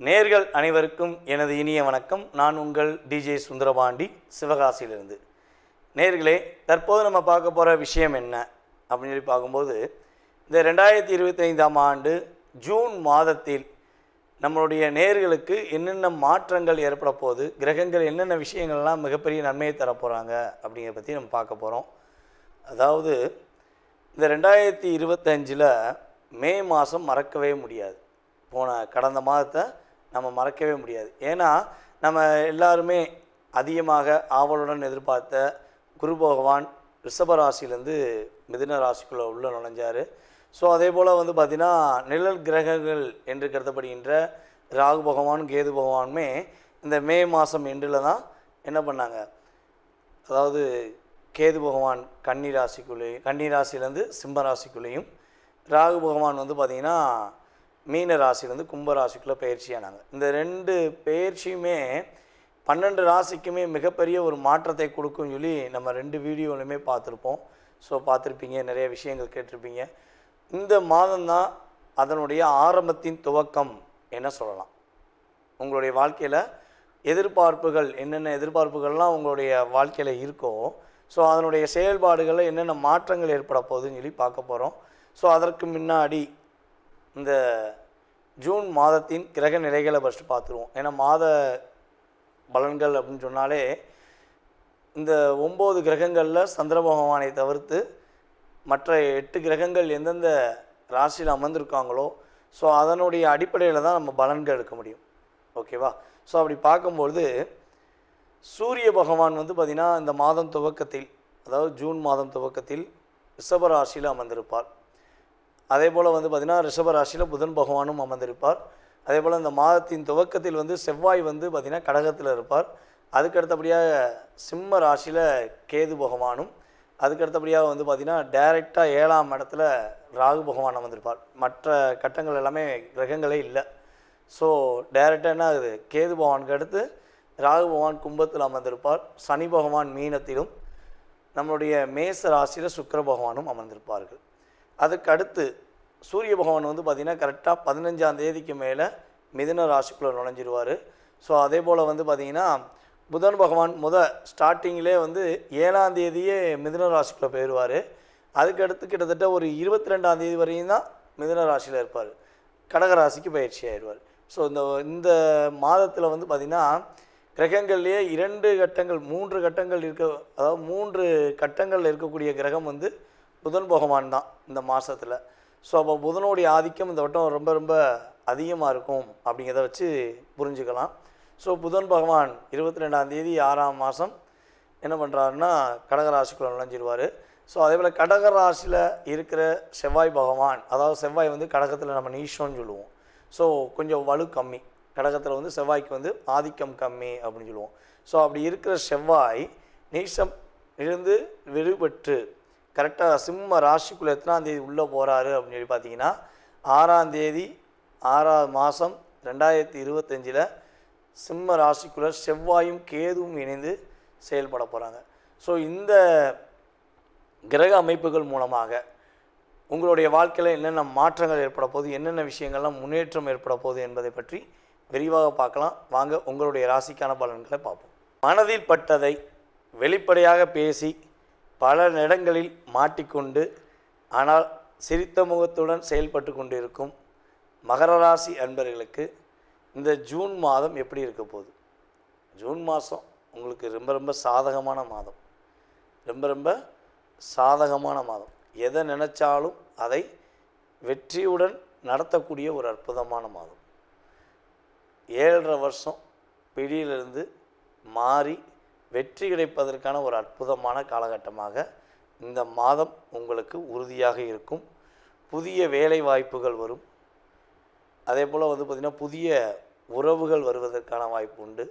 நேர்கள் அனைவருக்கும் எனது இனிய வணக்கம். நான் உங்கள் டிஜே சுந்தரபாண்டி, சிவகாசியிலிருந்து. நேர்களே, தற்போது நம்ம பார்க்க போகிற விஷயம் என்ன அப்படின்னு சொல்லி பார்க்கும்போது, இந்த 2025ஆம் ஆண்டு ஜூன் மாதத்தில் நம்மளுடைய நேர்களுக்கு என்னென்ன மாற்றங்கள் ஏற்பட போகுது, கிரகங்கள் என்னென்ன விஷயங்கள்லாம் மிகப்பெரிய நன்மையை தரப்போகிறாங்க அப்படிங்கிறத பற்றி நம்ம பார்க்க போகிறோம். அதாவது இந்த 2025 மே மாதம் மறக்கவே முடியாது. கடந்த மாதத்தை நம்ம மறக்கவே முடியாது. ஏன்னா நம்ம எல்லாருமே அதிகமாக ஆவலுடன் எதிர்பார்த்த குரு பகவான் ரிஷப ராசியிலேருந்து மிதுன ராசிக்குள்ளே உள்ள நுழைஞ்சார். ஸோ அதே போல் பார்த்திங்கன்னா நிழல் கிரகங்கள் என்று கருதப்படுகின்ற ராகு பகவான் கேது பகவானுமே இந்த மே மாதம் எண்டில் தான் என்ன பண்ணாங்க, அதாவது கேது பகவான் கன்னி ராசியிலேருந்து சிம்ம ராசிக்குள்ளேயும், ராகு பகவான் பார்த்திங்கன்னா மீன ராசிலேருந்து கும்ப ராசிக்குள்ளே பயிற்சியானாங்க. இந்த 2 பயிற்சியுமே 12 ராசிக்குமே மிகப்பெரிய ஒரு மாற்றத்தை கொடுக்கும்னு சொல்லி நம்ம 2 வீடியோலையுமே பார்த்துருப்போம். ஸோ பார்த்துருப்பீங்க, நிறைய விஷயங்கள் கேட்டிருப்பீங்க. இந்த மாதம்தான் அதனுடைய ஆரம்பத்தின் துவக்கம் என்ன சொல்லலாம். உங்களுடைய வாழ்க்கையில் எதிர்பார்ப்புகள் என்னென்ன எதிர்பார்ப்புகள்லாம் உங்களுடைய வாழ்க்கையில் இருக்கோ, ஸோ அதனுடைய செயல்பாடுகளில் என்னென்ன மாற்றங்கள் ஏற்பட போகுதுன்னு சொல்லி பார்க்க போகிறோம். ஸோ அதற்கு முன்னாடி இந்த ஜூன் மாதத்தின் கிரக நிலைகளை ஃபஸ்ட்டு பார்த்துருவோம். ஏன்னா மாத பலன்கள் அப்படின்னு சொன்னாலே இந்த 9 கிரகங்களில் சந்திர பகவானை தவிர்த்து மற்ற 8 கிரகங்கள் எந்தெந்த ராசியில் அமர்ந்திருக்காங்களோ, ஸோ அதனுடைய அடிப்படையில் தான் நம்ம பலன்கள் எடுக்க முடியும். ஓகேவா? ஸோ அப்படி பார்க்கும்பொழுது சூரிய பகவான் பார்த்திங்கன்னா இந்த மாதம் துவக்கத்தில், அதாவது ஜூன் மாதம் துவக்கத்தில் ரிஷப ராசியில் அமர்ந்திருப்பார். அதே போல் பார்த்திங்கன்னா ரிஷப ராசியில் புதன் பகவானும் அமர்ந்திருப்பார். அதே போல் இந்த மாதத்தின் துவக்கத்தில் செவ்வாய் பார்த்திங்கன்னா கடகத்தில் இருப்பார். அதுக்கடுத்தபடியாக சிம்ம ராசியில் கேது பகவானும், அதுக்கடுத்தபடியாக பார்த்திங்கன்னா டைரெக்டாக 7ஆம் இடத்துல ராகு பகவான் அமர்ந்திருப்பார். மற்ற கட்டங்கள் எல்லாமே கிரகங்களே இல்லை. ஸோ டைரெக்டாக என்ன ஆகுது, கேது பகவானுக்கு அடுத்து ராகு பகவான் கும்பத்தில் அமர்ந்திருப்பார். சனி பகவான் மீனத்திலும், நம்மளுடைய மேச ராசியில் சுக்கிர பகவானும் அமர்ந்திருப்பார்கள். அதுக்கு அடுத்து சூரிய பகவான் பார்த்திங்கன்னா கரெக்டாக 15ஆம் தேதிக்கு மேலே மிதுன ராசிக்குள்ளே நுழைஞ்சிருவார். ஸோ அதே போல் பார்த்திங்கன்னா புதன் பகவான் ஸ்டார்டிங்கிலே 7ஆம் தேதியே மிதுன ராசிக்குள்ளே போயிடுவார். அதுக்கடுத்து கிட்டத்தட்ட ஒரு 22ஆம் தேதி வரையும் தான் மிதுன ராசியில் இருப்பார். கடகராசிக்கு பயிற்சி ஆயிடுவார். ஸோ இந்த மாதத்தில் பார்த்திங்கன்னா கிரகங்கள்லேயே 2 கட்டங்கள் 3 கட்டங்கள் அதாவது 3 கட்டங்களில் இருக்கக்கூடிய கிரகம் புதன் பகவான் தான் இந்த மாதத்தில். ஸோ அப்போ புதனுடைய ஆதிக்கம் இந்த வட்டம் ரொம்ப ரொம்ப அதிகமாக இருக்கும் அப்படிங்கிறத வச்சு புரிஞ்சுக்கலாம். ஸோ புதன் பகவான் 22ஆம் தேதி 6ஆம் மாதம் என்ன பண்ணுறாருன்னா கடகராசிக்குள்ளே நுழைஞ்சிடுவார். ஸோ அதே போல் கடகராசியில் இருக்கிற செவ்வாய் பகவான், அதாவது செவ்வாய் கடகத்தில் நம்ம நீஷோன்னு சொல்லுவோம். ஸோ கொஞ்சம் வலு கம்மி, கடகத்தில் செவ்வாய்க்கு ஆதிக்கம் கம்மி அப்படின்னு சொல்லுவோம். ஸோ அப்படி இருக்கிற செவ்வாய் நீஷம் இருந்து விடுபட்டு கரெக்டாக சிம்ம ராசிக்குள்ளே எத்தனாம் தேதி உள்ளே போகிறாரு அப்படின்னு சொல்லி பார்த்தீங்கன்னா 6ஆம் தேதி 6ஆம் மாதம் 2025 சிம்ம ராசிக்குள்ளே செவ்வாயும் கேதுவும் இணைந்து செயல்பட போகிறாங்க. ஸோ இந்த கிரக அமைப்புகள் மூலமாக உங்களுடைய வாழ்க்கையில் என்னென்ன மாற்றங்கள் ஏற்பட போகுது, என்னென்ன விஷயங்கள்லாம் முன்னேற்றம் ஏற்பட போகுது என்பதை பற்றி விரிவாக பார்க்கலாம். வாங்க உங்களுடைய ராசிக்கான பலன்களை பார்ப்போம். மனதில் பட்டதை வெளிப்படையாக பேசி பல இடங்களில் மாட்டிக்கொண்டு ஆனால் சிரித்த முகத்துடன் செயல்பட்டு கொண்டிருக்கும் மகர ராசி அன்பர்களுக்கு இந்த ஜூன் மாதம் எப்படி இருக்க போகுது? ஜூன் மாதம் உங்களுக்கு ரொம்ப ரொம்ப சாதகமான மாதம், ரொம்ப ரொம்ப சாதகமான மாதம். எதை நினச்சாலும் அதை வெற்றியுடன் நடத்தக்கூடிய ஒரு அற்புதமான மாதம். 7.5 வருஷம் பிடியிலிருந்து மாறி வெற்றி கிடைப்பதற்கான ஒரு அற்புதமான காலகட்டமாக இந்த மாதம் உங்களுக்கு உறுதியாக இருக்கும். புதிய வேலை வாய்ப்புகள் வரும். அதே போல் பார்த்திங்கன்னா புதிய உறவுகள் வருவதற்கான வாய்ப்பு உண்டு.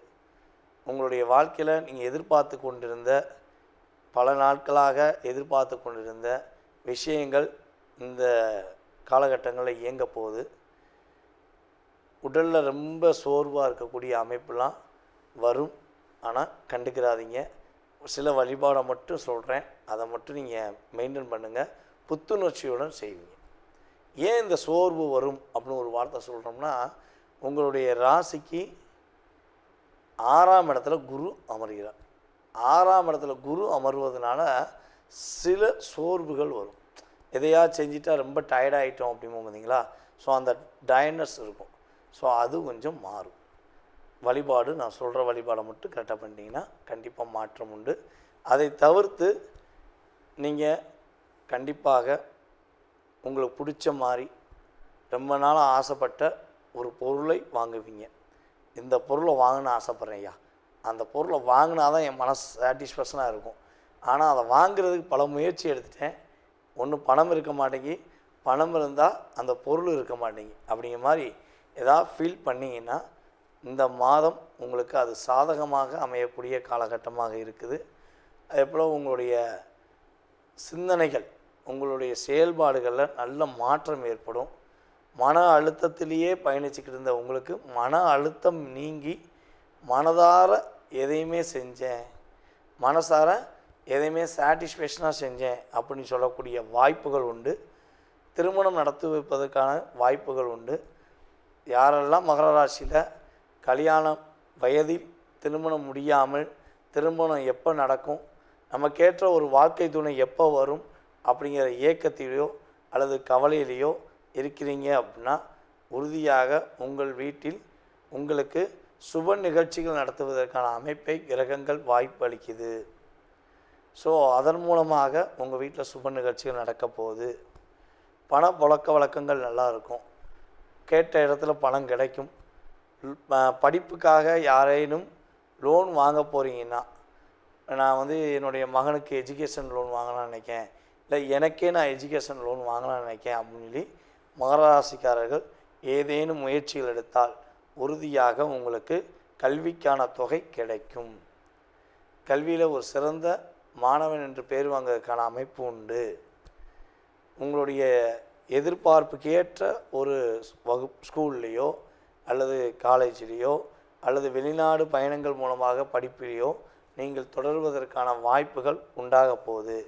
உங்களுடைய வாழ்க்கையில் நீங்கள் எதிர்பார்த்து கொண்டிருந்த, பல நாட்களாக எதிர்பார்த்து கொண்டிருந்த விஷயங்கள் இந்த காலகட்டங்களில் இயங்க போகுது. உடலில் ரொம்ப சோர்வாக இருக்கக்கூடிய அமைப்புலாம் வரும். ஆனால் கண்டுக்கிறாதீங்க. சில வழிபாடை மட்டும் சொல்கிறேன், அதை மட்டும் நீங்கள் மெயின்டைன் பண்ணுங்கள், புத்துணர்ச்சியுடன் செய்வீங்க. ஏன் இந்த சோர்வு வரும் அப்படின்னு ஒரு வார்த்தை சொல்கிறோம்னா, உங்களுடைய ராசிக்கு 6ஆம் இடத்துல குரு அமர்கிறார். 6ஆம் இடத்துல குரு அமர்வதனால சில சோர்வுகள் வரும். எதையா செஞ்சுட்டா ரொம்ப டயர்டாகிட்டோம் அப்படிமோ பார்த்தீங்களா, ஸோ அந்த டயர்னஸ் இருக்கும். ஸோ அது கொஞ்சம் மாறும். வழிபாடு நான் சொல்கிற வழிபாடை மட்டும் கரெக்டாக பண்ணிட்டீங்கன்னா கண்டிப்பாக மாற்றம் உண்டு. அதை தவிர்த்து நீங்கள் கண்டிப்பாக உங்களுக்கு பிடிச்ச மாதிரி ரொம்ப நாளாக ஆசைப்பட்ட ஒரு பொருளை வாங்குவீங்க. இந்த பொருளை வாங்கின ஆசைப்பட்றேன் ஐயா, அந்த பொருளை வாங்கினா தான் என் மனசு சாட்டிஸ்ஃபேக்ஷனாக இருக்கும். ஆனால் அதை வாங்குறதுக்கு பல முயற்சி எடுத்துட்டேன். ஒன்று பணம் இருக்க மாட்டேங்கி, பணம் இருந்தால் அந்த பொருள் இருக்க மாட்டேங்கி. அப்படிங்கிற மாதிரி ஏதாவது ஃபீல் பண்ணிங்கன்னா இந்த மாதம் உங்களுக்கு அது சாதகமாக அமையக்கூடிய காலகட்டமாக இருக்குது. அதேபோல் உங்களுடைய சிந்தனைகள், உங்களுடைய செயல்பாடுகளில் நல்ல மாற்றம் ஏற்படும். மன அழுத்தத்திலேயே பயணிச்சுக்கிட்டு இருந்த உங்களுக்கு மன அழுத்தம் நீங்கி மனதார எதையுமே செஞ்சேன், மனசார எதையுமே சாட்டிஸ்ஃபேக்ஷனாக செஞ்சேன் அப்படின்னு சொல்லக்கூடிய வாய்ப்புகள் உண்டு. திருமணம் நடத்தி வைப்பதற்கான வாய்ப்புகள் உண்டு. யாரெல்லாம் மகர ராசியில் கல்யாணம் வயதில் திருமணம் முடியாமல் திருமணம் எப்போ நடக்கும், நமக்கேற்ற ஒரு வாழ்க்கை துணை எப்போ வரும் அப்படிங்கிற ஏக்கத்திலேயோ அல்லது கவலையிலேயோ இருக்கிறீங்க அப்படின்னா உறுதியாக உங்கள் வீட்டில் உங்களுக்கு சுப நிகழ்ச்சிகள் நடத்துவதற்கான அமைப்பை கிரகங்கள் வாய்ப்பு அளிக்குது. ஸோ அதன் மூலமாக உங்கள் வீட்டில் சுப நிகழ்ச்சிகள் நடக்க போகுது. பண புழக்க வழக்கங்கள் நல்லா இருக்கும். கேட்ட இடத்துல பணம் கிடைக்கும். படிப்புக்காக யாரேனும் லோன் வாங்க போகிறீங்கன்னா, நான் வந்து என்னுடைய மகனுக்கு எஜுகேஷன் லோன் வாங்கலாம்னு நினைக்கேன், இல்லை எனக்கே நான் எஜுகேஷன் லோன் வாங்கலாம்னு நினைக்கேன் அப்படின்னு சொல்லி மகர ராசிக்காரர்கள் ஏதேனும் முயற்சிகள் எடுத்தால் உறுதியாக உங்களுக்கு கல்விக்கான தொகை கிடைக்கும். கல்வியில் ஒரு சிறந்த மாணவன் என்று பேர் வாங்குவதற்கான அமைப்பு உண்டு. உங்களுடைய எதிர்பார்ப்புக்கேற்ற ஒரு ஸ்கூல்லையோ அல்லது காலேஜ்லேயோ அல்லது வெளிநாடு பயணங்கள் மூலமாக படிப்பிலேயோ நீங்கள் தொடர்வதற்கான வாய்ப்புகள் உண்டாக போகுது.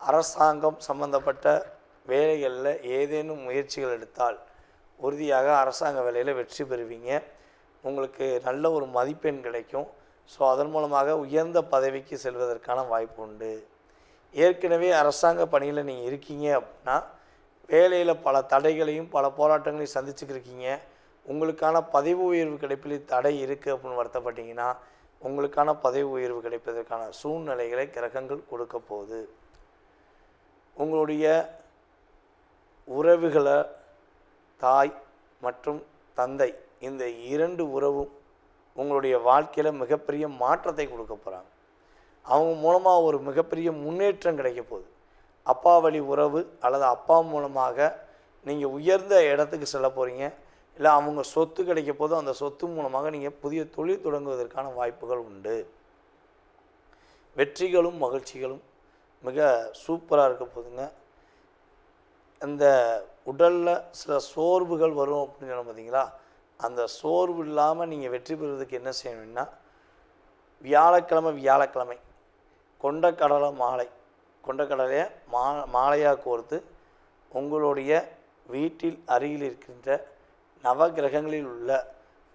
அரசாங்கம் சம்பந்தப்பட்ட வேலைகளில் ஏதேனும் முயற்சிகள் எடுத்தால் உறுதியாக அரசாங்க வேலையில் வெற்றி பெறுவீங்க. உங்களுக்கு நல்ல ஒரு மதிப்பெண் கிடைக்கும். ஸோ அதன் மூலமாக உயர்ந்த பதவிக்கு செல்வதற்கான வாய்ப்பு உண்டு. ஏற்கனவே அரசாங்க பணியில் நீங்கள் இருக்கீங்க அப்படின்னா வேலையில் பல தடைகளையும் பல போராட்டங்களையும் சந்திச்சுக்கிருக்கீங்க. உங்களுக்கான பதவி உயர்வு கிடைப்பில் தடை இருக்குது அப்படின்னு வருத்தப்பட்டீங்கன்னா உங்களுக்கான பதவி உயர்வு கிடைப்பதற்கான சூழ்நிலைகளை கிரகங்கள் கொடுக்க போகுது. உங்களுடைய உறவுகளை, தாய் மற்றும் தந்தை, இந்த இரண்டு உறவும் உங்களுடைய வாழ்க்கையில் மிகப்பெரிய மாற்றத்தை கொடுக்க போகிறாங்க. அவங்க மூலமாக ஒரு மிகப்பெரிய முன்னேற்றம் கிடைக்க போகுது. அப்பா வழி உறவு அல்லது அப்பா மூலமாக நீங்கள் உயர்ந்த இடத்துக்கு செல்ல போகிறீங்க, இல்லை அவங்க சொத்து கிடைக்க போதும், அந்த சொத்து மூலமாக நீங்கள் புதிய தொழில் தொடங்குவதற்கான வாய்ப்புகள் உண்டு. வெற்றிகளும் மகிழ்ச்சிகளும் மிக சூப்பராக இருக்க போதுங்க. இந்த உடலில் சில சோர்வுகள் வரும் அப்படின்னு சொன்ன பார்த்தீங்களா, அந்த சோர்வு இல்லாமல் நீங்கள் வெற்றி பெறுவதற்கு என்ன செய்யணும்னா வியாழக்கிழமை கொண்டக்கடலை மாலை, கொண்டக்கடலையை மாலையாக கோர்த்து உங்களுடைய வீட்டில் அருகில் இருக்கின்ற நவகிரகங்களில் உள்ள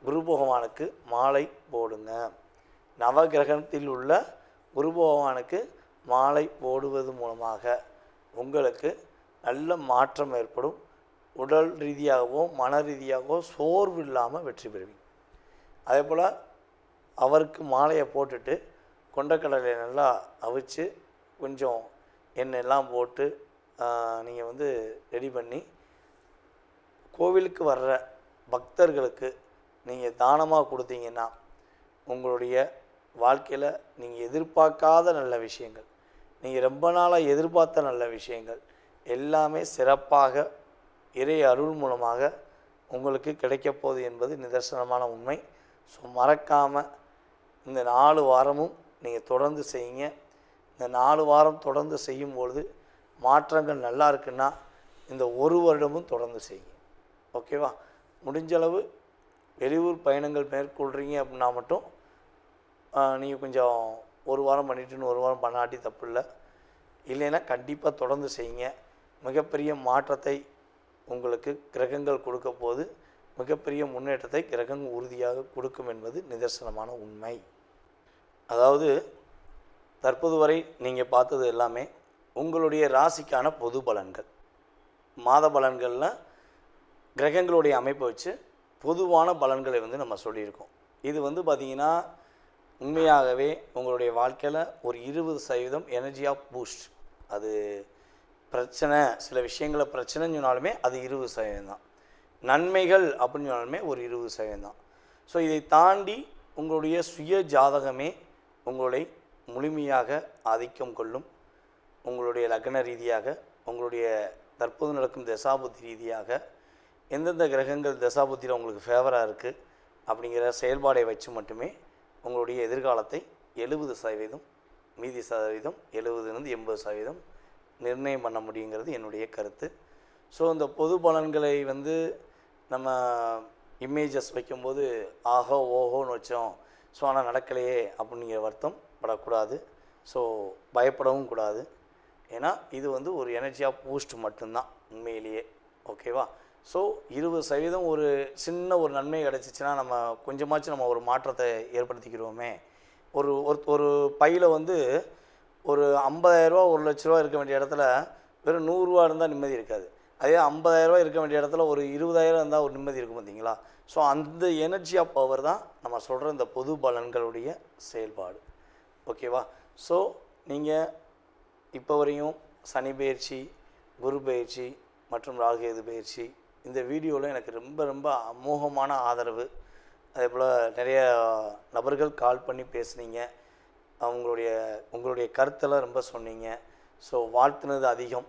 குரு பகவானுக்கு மாலை போடுங்க. நவகிரகத்தில் உள்ள குரு பகவானுக்கு மாலை போடுவது மூலமாக உங்களுக்கு நல்ல மாற்றம் ஏற்படும். உடல் ரீதியாகவோ மன ரீதியாகவோ சோர்வு இல்லாமல் வெற்றி பெறுவீங்க. அதே போல் அவருக்கு மாலையை போட்டுட்டு கொண்டக்கடலையை நல்லா அவிச்சு கொஞ்சம் எண்ணெயெல்லாம் போட்டு நீங்கள் வந்து ரெடி பண்ணி கோவிலுக்கு வர்ற பக்தர்களுக்கு நீங்கள் தானமாக கொடுத்தீங்கன்னா உங்களுடைய வாழ்க்கையில் நீங்கள் எதிர்பார்க்காத நல்ல விஷயங்கள், நீங்கள் ரொம்ப நாளாக எதிர்பார்த்த நல்ல விஷயங்கள் எல்லாமே சிறப்பாக இறை அருள் மூலமாக உங்களுக்கு கிடைக்கப் போகுது என்பது நிதர்சனமான உண்மை. ஸோ மறக்காமல் இந்த 4 வாரமும் நீங்கள் தொடர்ந்து செய்யுங்க. இந்த 4 வாரம் தொடர்ந்து செய்யும்பொழுது மாற்றங்கள் நல்லா இருக்குன்னா இந்த 1 வருடமும் தொடர்ந்து செய்யுங்க. ஓகேவா? முடிஞ்சளவு வெளியூர் பயணங்கள் மேற்கொள்கிறீங்க அப்படின்னா மட்டும் நீங்கள் கொஞ்சம் 1 வாரம் பண்ணிவிட்டுன்னு 1 வாரம் பண்ணாட்டி தப்பு இல்லை. இல்லைன்னா கண்டிப்பாக தொடர்ந்து செய்யுங்க. மிகப்பெரிய மாற்றத்தை உங்களுக்கு கிரகங்கள் கொடுக்க போது மிகப்பெரிய முன்னேற்றத்தை கிரகங்கள் உறுதியாக கொடுக்கும் என்பது நிதர்சனமான உண்மை. அதாவது தற்போது வரை நீங்கள் பார்த்தது எல்லாமே உங்களுடைய ராசிக்கான பொது பலன்கள். மாத பலன்களில் கிரகங்களுடைய அமைப்பை வச்சு பொதுவான பலன்களை நம்ம சொல்லியிருக்கோம். இது பார்த்திங்கன்னா உண்மையாகவே உங்களுடைய வாழ்க்கையில் ஒரு 20% எனர்ஜி ஆஃப் பூஸ்ட். அது பிரச்சனை, சில விஷயங்களை பிரச்சனைன்னு சொன்னாலுமே அது 20% தான். நன்மைகள் அப்படின்னு சொன்னாலுமே ஒரு 20% தான். ஸோ இதை தாண்டி உங்களுடைய சுய ஜாதகமே உங்களை முழுமையாக ஆதிக்கம் கொள்ளும். உங்களுடைய லக்ன ரீதியாக, உங்களுடைய தற்போது நடக்கும் தசாபுத்தி ரீதியாக எந்தெந்த கிரகங்கள் தசாபுத்தியில் உங்களுக்கு ஃபேவராக இருக்குது அப்படிங்கிற செயல்பாடை வச்சு மட்டுமே உங்களுடைய எதிர்காலத்தை 70%, மீதி சதவீதம் 70லேருந்து 80% நிர்ணயம் பண்ண முடியுங்கிறது என்னுடைய கருத்து. ஸோ இந்த பொது பலன்களை நம்ம இமேஜஸ் வைக்கும்போது ஆஹோ ஓஹோன்னு வச்சோம், ஸோ ஆனால் நடக்கலையே அப்படிங்கிற வருத்தம் படக்கூடாது. ஸோ பயப்படவும் கூடாது. ஏன்னா இது ஒரு எனர்ஜி ஆஃப் பூஸ்ட் மட்டும்தான் உண்மையிலேயே. ஓகேவா? ஸோ 20% ஒரு சின்ன ஒரு நன்மை கிடச்சிச்சின்னா நம்ம கொஞ்சமாச்சும் நம்ம ஒரு மாற்றத்தை ஏற்படுத்திக்கிடுவோமே. ஒரு ஒரு பையில் ஒரு 50,000 1 லட்ச ரூபா இருக்க வேண்டிய இடத்துல வெறும் 100 ரூபா இருந்தால் நிம்மதி இருக்காது. அதே 50,000 இருக்க வேண்டிய இடத்துல ஒரு 20,000 இருந்தால் ஒரு நிம்மதி இருக்கும், பார்த்தீங்களா? ஸோ அந்த எனர்ஜி ஆஃப் பவர் தான் நம்ம சொல்கிற இந்த பொது பலன்களுடைய செயல்பாடு. ஓகேவா? ஸோ நீங்கள் இப்போ வரையும் சனி பயிற்சி, குரு பயிற்சி மற்றும் ராகுகேது பயிற்சி இந்த வீடியோவில் எனக்கு ரொம்ப ரொம்ப அமோகமான ஆதரவு. அதே போல் நிறைய நபர்கள் கால் பண்ணி பேசுனீங்க, உங்களுடைய கருத்தெல்லாம் ரொம்ப சொன்னீங்க. ஸோ வாழ்த்துனது அதிகம்.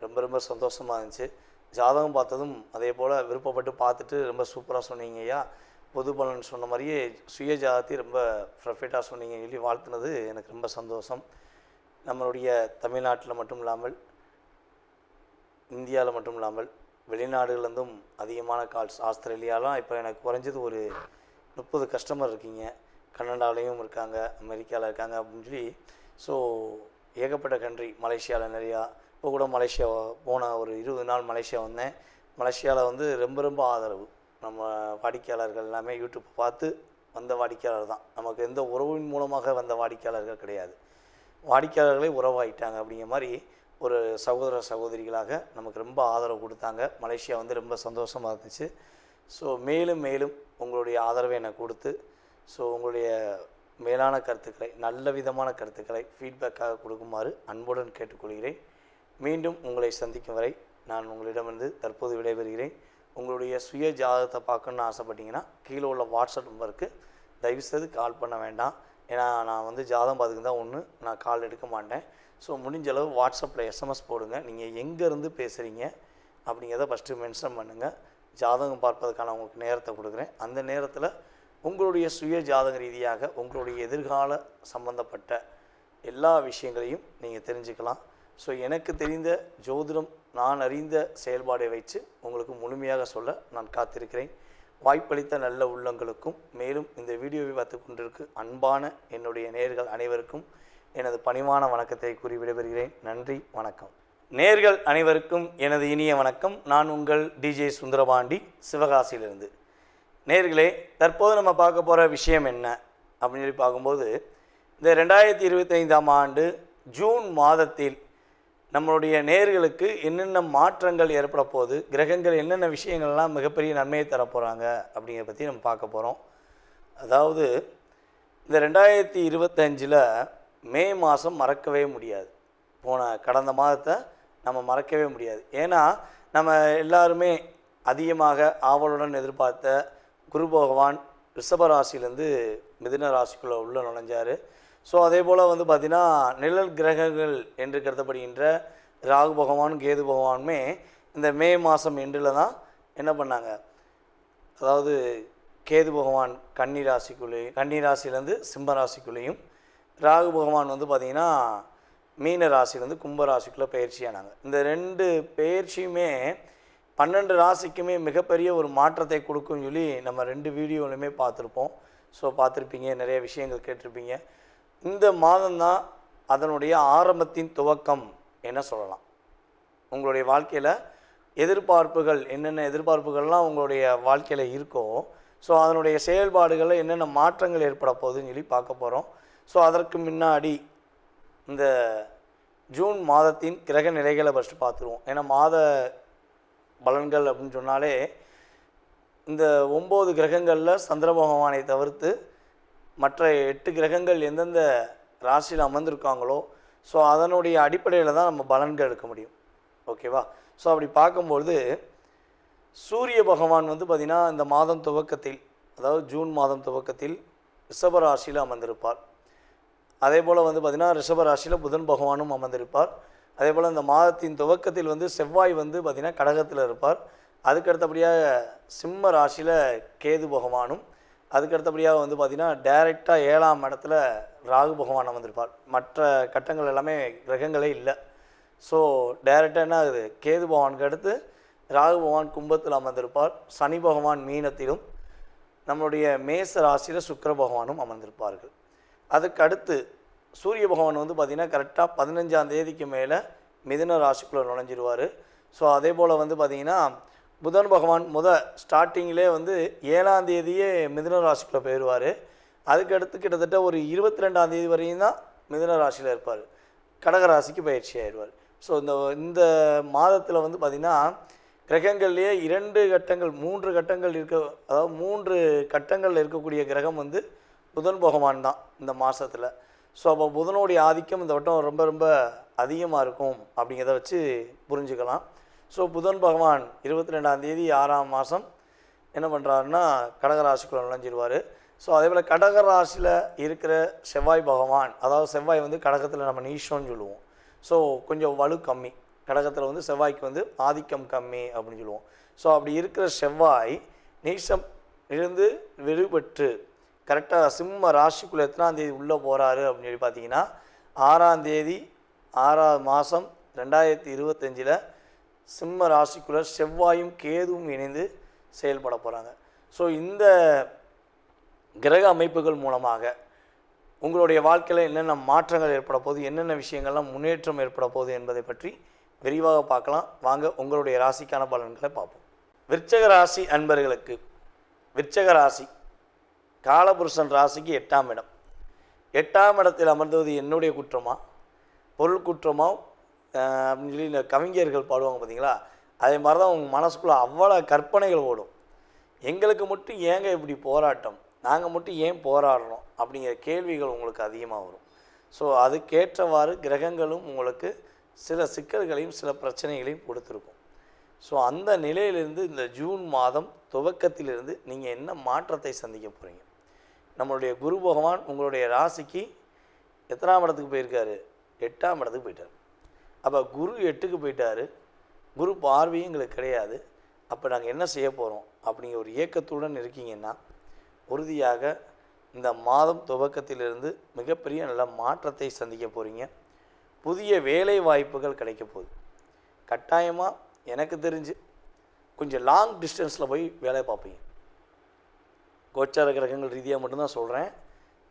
ரொம்ப ரொம்ப சந்தோஷமாக இருந்துச்சு. ஜாதகம் பார்த்ததும் அதே போல் விருப்பப்பட்டு பார்த்துட்டு ரொம்ப சூப்பராக சொன்னீங்க ஐயா. பொது பலன் சொன்ன மாதிரியே சுய ஜாதகத்தை ரொம்ப பர்ஃபெக்டாக சொன்னீங்க சொல்லி வாழ்த்துனது எனக்கு ரொம்ப சந்தோஷம். நம்மளுடைய தமிழ்நாட்டில் மட்டும் இல்லாமல், இந்தியாவில் மட்டும் இல்லாமல், வெளிநாடுகள்லேருந்தும் அதிகமான கால்ஸ். ஆஸ்திரேலியாலாம் இப்போ எனக்கு குறைஞ்சது ஒரு 30 கஸ்டமர் இருக்கீங்க. கனடாலையும் இருக்காங்க, அமெரிக்காவில் இருக்காங்க அப்படின்னு சொல்லி. ஸோ ஏகப்பட்ட கண்ட்ரி, மலேசியாவில் நிறையா. இப்போ கூட மலேசியா போன ஒரு 20 நாள் மலேசியா வந்தேன். மலேசியாவில் ரொம்ப ரொம்ப ஆதரவு. நம்ம வாடிக்கையாளர்கள் எல்லாமே யூடியூப் பார்த்து வந்த வாடிக்கையாளர் தான். நமக்கு எந்த உறவின் மூலமாக வந்த வாடிக்கையாளர்கள் கிடையாது. வாடிக்கையாளர்களே உறவாயிட்டாங்க. அப்படிங்கிற மாதிரி ஒரு சகோதர சகோதரிகளாக நமக்கு ரொம்ப ஆதரவு கொடுத்தாங்க. மலேசியா ரொம்ப சந்தோஷமாக இருந்துச்சு. ஸோ மேலும் மேலும் உங்களுடைய ஆதரவை எனக்கு கொடுத்து, ஸோ உங்களுடைய மேலான கருத்துக்களை, நல்ல விதமான கருத்துக்களை ஃபீட்பேக்காக கொடுக்குமாறு அன்புடன் கேட்டுக்கொள்கிறேன். மீண்டும் உங்களை சந்திக்கும் வரை நான் உங்களிடமிருந்து தற்போது விடைபெறுகிறேன். உங்களுடைய சுய ஜாதகத்தை பார்க்கணுன்னு ஆசைப்பட்டீங்கன்னா கீழே உள்ள வாட்ஸ்அப் நம்பருக்கு தயவுசெய்து கால் பண்ண வேண்டாம். ஏன்னா நான் ஜாதகம் பார்த்துக்கு தான் ஒன்று, நான் கால் எடுக்க மாட்டேன். ஸோ முடிஞ்ச அளவு வாட்ஸ்அப்பில் எஸ்எம்எஸ் போடுங்க. நீங்கள் எங்கேருந்து பேசுகிறீங்க அப்படிங்கிறத ஃபஸ்ட்டு மென்ஷன் பண்ணுங்கள். ஜாதகம் பார்ப்பதற்கான உங்களுக்கு நேரத்தை கொடுக்குறேன். அந்த நேரத்தில் உங்களுடைய சுய ஜாதக ரீதியாக உங்களுடைய எதிர்கால சம்பந்தப்பட்ட எல்லா விஷயங்களையும் நீங்கள் தெரிஞ்சுக்கலாம். ஸோ எனக்கு தெரிந்த ஜோதிடம், நான் அறிந்த செயல்பாடை வைத்து உங்களுக்கு முழுமையாக சொல்ல நான் காத்திருக்கிறேன். வாய்ப்பளித்த நல்ல உள்ளங்களுக்கும், மேலும் இந்த வீடியோவை பார்த்து கொண்டிருக்கு அன்பான என்னுடைய நேயர்கள் அனைவருக்கும் எனது பணிவான வணக்கத்தை கூறி விடைபெறுகிறேன். நன்றி, வணக்கம். நேயர்கள் அனைவருக்கும் எனது இனிய வணக்கம். நான் உங்கள் டிஜே சுந்தரபாண்டி, சிவகாசியிலிருந்து. நேயர்களே, தற்போது நம்ம பார்க்க போகிற விஷயம் என்ன அப்படின்னு சொல்லி பார்க்கும்போது, இந்த 2025ஆம் ஆண்டு ஜூன் மாதத்தில் நம்மளுடைய நேயர்களுக்கு என்னென்ன மாற்றங்கள் ஏற்பட போகுது, கிரகங்கள் என்னென்ன விஷயங்கள்லாம் மிகப்பெரிய நன்மையை தரப்போகிறாங்க அப்படிங்கிறத பற்றி நம்ம பார்க்க போகிறோம். அதாவது இந்த 2025 மே மாதம் மறக்கவே முடியாது. கடந்த மாதத்தை நம்ம மறக்கவே முடியாது. ஏன்னா நம்ம எல்லாருமே அதிகமாக ஆவலுடன் எதிர்பார்த்த குரு பகவான் ரிஷபராசிலேருந்து மிதுன ராசிக்குள்ளே உள்ள நுழைஞ்சார். ஸோ அதே போல் பார்த்திங்கன்னா நிழல் கிரகங்கள் என்று கருதப்படுகின்ற ராகு பகவான், கேது பகவானுமே இந்த மே மாதம் எண்டில் தான் என்ன பண்ணாங்க, அதாவது கேது பகவான் கன்னி ராசிலேருந்து சிம்ம ராசிக்குள்ளேயும், ராகு பகவான் பார்த்திங்கன்னா மீன ராசிலேருந்து கும்ப ராசிக்குள்ளே பயிற்சியானாங்க. இந்த 2 பயிற்சியுமே 12 ராசிக்குமே மிகப்பெரிய ஒரு மாற்றத்தை கொடுக்கும்னு சொல்லி நம்ம 2 வீடியோலையுமே பார்த்துருப்போம். ஸோ பார்த்துருப்பீங்க, நிறைய விஷயங்கள் கேட்டிருப்பீங்க. இந்த மாதம்தான் அதனுடைய ஆரம்பத்தின் துவக்கம் என்ன சொல்லலாம். உங்களுடைய வாழ்க்கையில் எதிர்பார்ப்புகள் என்னென்ன எதிர்பார்ப்புகள்லாம் உங்களுடைய வாழ்க்கையில் இருக்கோ, ஸோ அதனுடைய செயல்பாடுகளில் என்னென்ன மாற்றங்கள் ஏற்பட போகுதுன்னு சொல்லி பார்க்க போகிறோம். ஸோ அதற்கு முன்னாடி இந்த ஜூன் மாதத்தின் கிரக நிலைகளை ஃபஸ்ட்டு பார்த்துருவோம். ஏன்னா மாத பலன்கள் அப்படின்னு சொன்னாலே இந்த 9 கிரகங்களில் சந்திர பகவானை தவிர்த்து மற்ற 8 கிரகங்கள் எந்தெந்த ராசியில் அமர்ந்திருக்காங்களோ ஸோ அதனுடைய அடிப்படையில் தான் நம்ம பலன்கள் எடுக்க முடியும். ஓகேவா? ஸோ அப்படி பார்க்கும்பொழுது சூரிய பகவான் வந்து பார்த்திங்கன்னா இந்த மாதம் துவக்கத்தில், அதாவது ஜூன் மாதம் துவக்கத்தில் ரிஷப ராசியில் அமர்ந்திருப்பார். அதே போல் வந்து பார்த்திங்கன்னா ரிஷப ராசியில் புதன் பகவானும் அமர்ந்திருப்பார். அதே போல் இந்த மாதத்தின் துவக்கத்தில் வந்து செவ்வாய் வந்து பார்த்திங்கன்னா கடகத்தில் இருப்பார். அதுக்கடுத்தபடியாக சிம்ம ராசியில் கேது பகவானும், அதுக்கடுத்தபடியாக வந்து பார்த்திங்கன்னா டைரெக்டாக 7ஆம் இடத்துல ராகு பகவான் அமர்ந்திருப்பார். மற்ற கட்டங்கள் எல்லாமே கிரகங்களே இல்லை. ஸோ டைரெக்டாக என்ன ஆகுது, கேது பகவானுக்கு அடுத்து ராகு பகவான் கும்பத்தில் அமர்ந்திருப்பார். சனி பகவான் மீனத்திலும், நம்மளுடைய மேச ராசியில் சுக்கிர பகவானும் அமர்ந்திருப்பார்கள். அதுக்கு அடுத்து சூரிய பகவான் வந்து பார்த்திங்கன்னா கரெக்டாக 15ஆம் தேதிக்கு மேலே மிதுன ராசிக்குள்ளே நுழைஞ்சிருவார். ஸோ அதே போல் வந்து பார்த்திங்கன்னா புதன் பகவான் ஸ்டார்டிங்கிலே வந்து 7ஆம் தேதியே மிதுன ராசிக்குள்ளே போயிடுவார். அதுக்கடுத்து கிட்டத்தட்ட ஒரு 22ஆம் தேதி வரையும் தான் மிதுன ராசியில் இருப்பார். கடகராசிக்கு பயிற்சி ஆயிடுவார். ஸோ இந்த மாதத்தில் வந்து பார்த்திங்கன்னா கிரகங்கள்லேயே 2 கட்டங்கள் 3 கட்டங்கள் அதாவது 3 கட்டங்களில் இருக்கக்கூடிய கிரகம் வந்து புதன் பகவான் தான் இந்த மாதத்தில். ஸோ அப்போ புதனுடைய ஆதிக்கம் இந்த வட்டம் ரொம்ப ரொம்ப அதிகமாக இருக்கும் அப்படிங்கிறத வச்சு புரிஞ்சுக்கலாம். ஸோ புதன் பகவான் 22ஆம் தேதி 6ஆம் மாதம் என்ன பண்ணுறாருன்னா கடகராசிக்குள்ளே நுழைஞ்சிருவார். ஸோ அதே போல் கடகராசியில் இருக்கிற செவ்வாய் பகவான், அதாவது செவ்வாய் வந்து கடகத்தில் நம்ம நீஷம்னு சொல்லுவோம். ஸோ கொஞ்சம் வலு கம்மி, கடகத்தில் வந்து செவ்வாய்க்கு வந்து ஆதிக்கம் கம்மி அப்படின்னு சொல்லுவோம். ஸோ அப்படி இருக்கிற செவ்வாய் நீஷம் இருந்து விடுபட்டு கரெக்டாக சிம்ம ராசிக்குள்ளே எத்தனாம் தேதி உள்ளே போகிறாரு அப்படின்னு சொல்லி பார்த்தீங்கன்னா 6ஆம் தேதி 6ஆம் மாதம் 2025 சிம்ம ராசிக்குள்ளே செவ்வாயும் கேதுவும் இணைந்து செயல்பட போகிறாங்க. ஸோ இந்த கிரக அமைப்புகள் மூலமாக உங்களுடைய வாழ்க்கையில் என்னென்ன மாற்றங்கள் ஏற்பட போகுது, என்னென்ன விஷயங்கள்லாம் முன்னேற்றம் ஏற்பட போகுது என்பதை பற்றி விரிவாக பார்க்கலாம். வாங்க உங்களுடைய ராசிக்கான பலன்களை பார்ப்போம். விருச்சக ராசி அன்பர்களுக்கு, விருச்சக ராசி காலபுருஷன் ராசிக்கு 8ஆம் இடம். 8ஆம் இடத்தில் அமர்ந்தது என்னுடைய குற்றமா, பொருள் குற்றமா அப்படின்னு சொல்லி இந்த கவிஞர்கள் பாடுவாங்க பார்த்தீங்களா, அதே மாதிரி தான் உங்கள் மனசுக்குள்ளே அவ்வளோ கற்பனைகள் ஓடும். எங்களுக்கு மட்டும் ஏங்க இப்படி போராட்டம், நாங்கள் மட்டும் ஏன் போராடுறோம் அப்படிங்கிற கேள்விகள் உங்களுக்கு அதிகமாக வரும். ஸோ அதுக்கேற்றவாறு கிரகங்களும் உங்களுக்கு சில சிக்கல்களையும் சில பிரச்சனைகளையும் கொடுத்துருக்கும். ஸோ அந்த நிலையிலிருந்து இந்த ஜூன் மாதம் துவக்கத்திலிருந்து நீங்கள் என்ன மாற்றத்தை சந்திக்க போகிறீங்க? நம்மளுடைய குரு பகவான் உங்களுடைய ராசிக்கு எத்தனாம் இடத்துக்கு போயிருக்காரு? 8ஆம் இடத்துக்கு போயிட்டார். அப்போ குரு 8க்கு போயிட்டார். குரு பார்வையும் எங்களுக்கு கிடையாது. அப்போ நாங்கள் என்ன செய்ய போகிறோம் அப்படிங்கிற ஒரு இயக்கத்துடன் இருக்கீங்கன்னா உறுதியாக இந்த மாதம் துவக்கத்திலிருந்து மிகப்பெரிய நல்ல மாற்றத்தை சந்திக்க போகிறீங்க. புதிய வேலை வாய்ப்புகள் கிடைக்க போகுது. கட்டாயமாக எனக்கு தெரிஞ்சு கொஞ்சம் லாங் டிஸ்டன்ஸில் போய் வேலை பார்ப்பீங்க. கோச்சார கிரகங்கள் ரீதியாக மட்டும்தான் சொல்கிறேன்,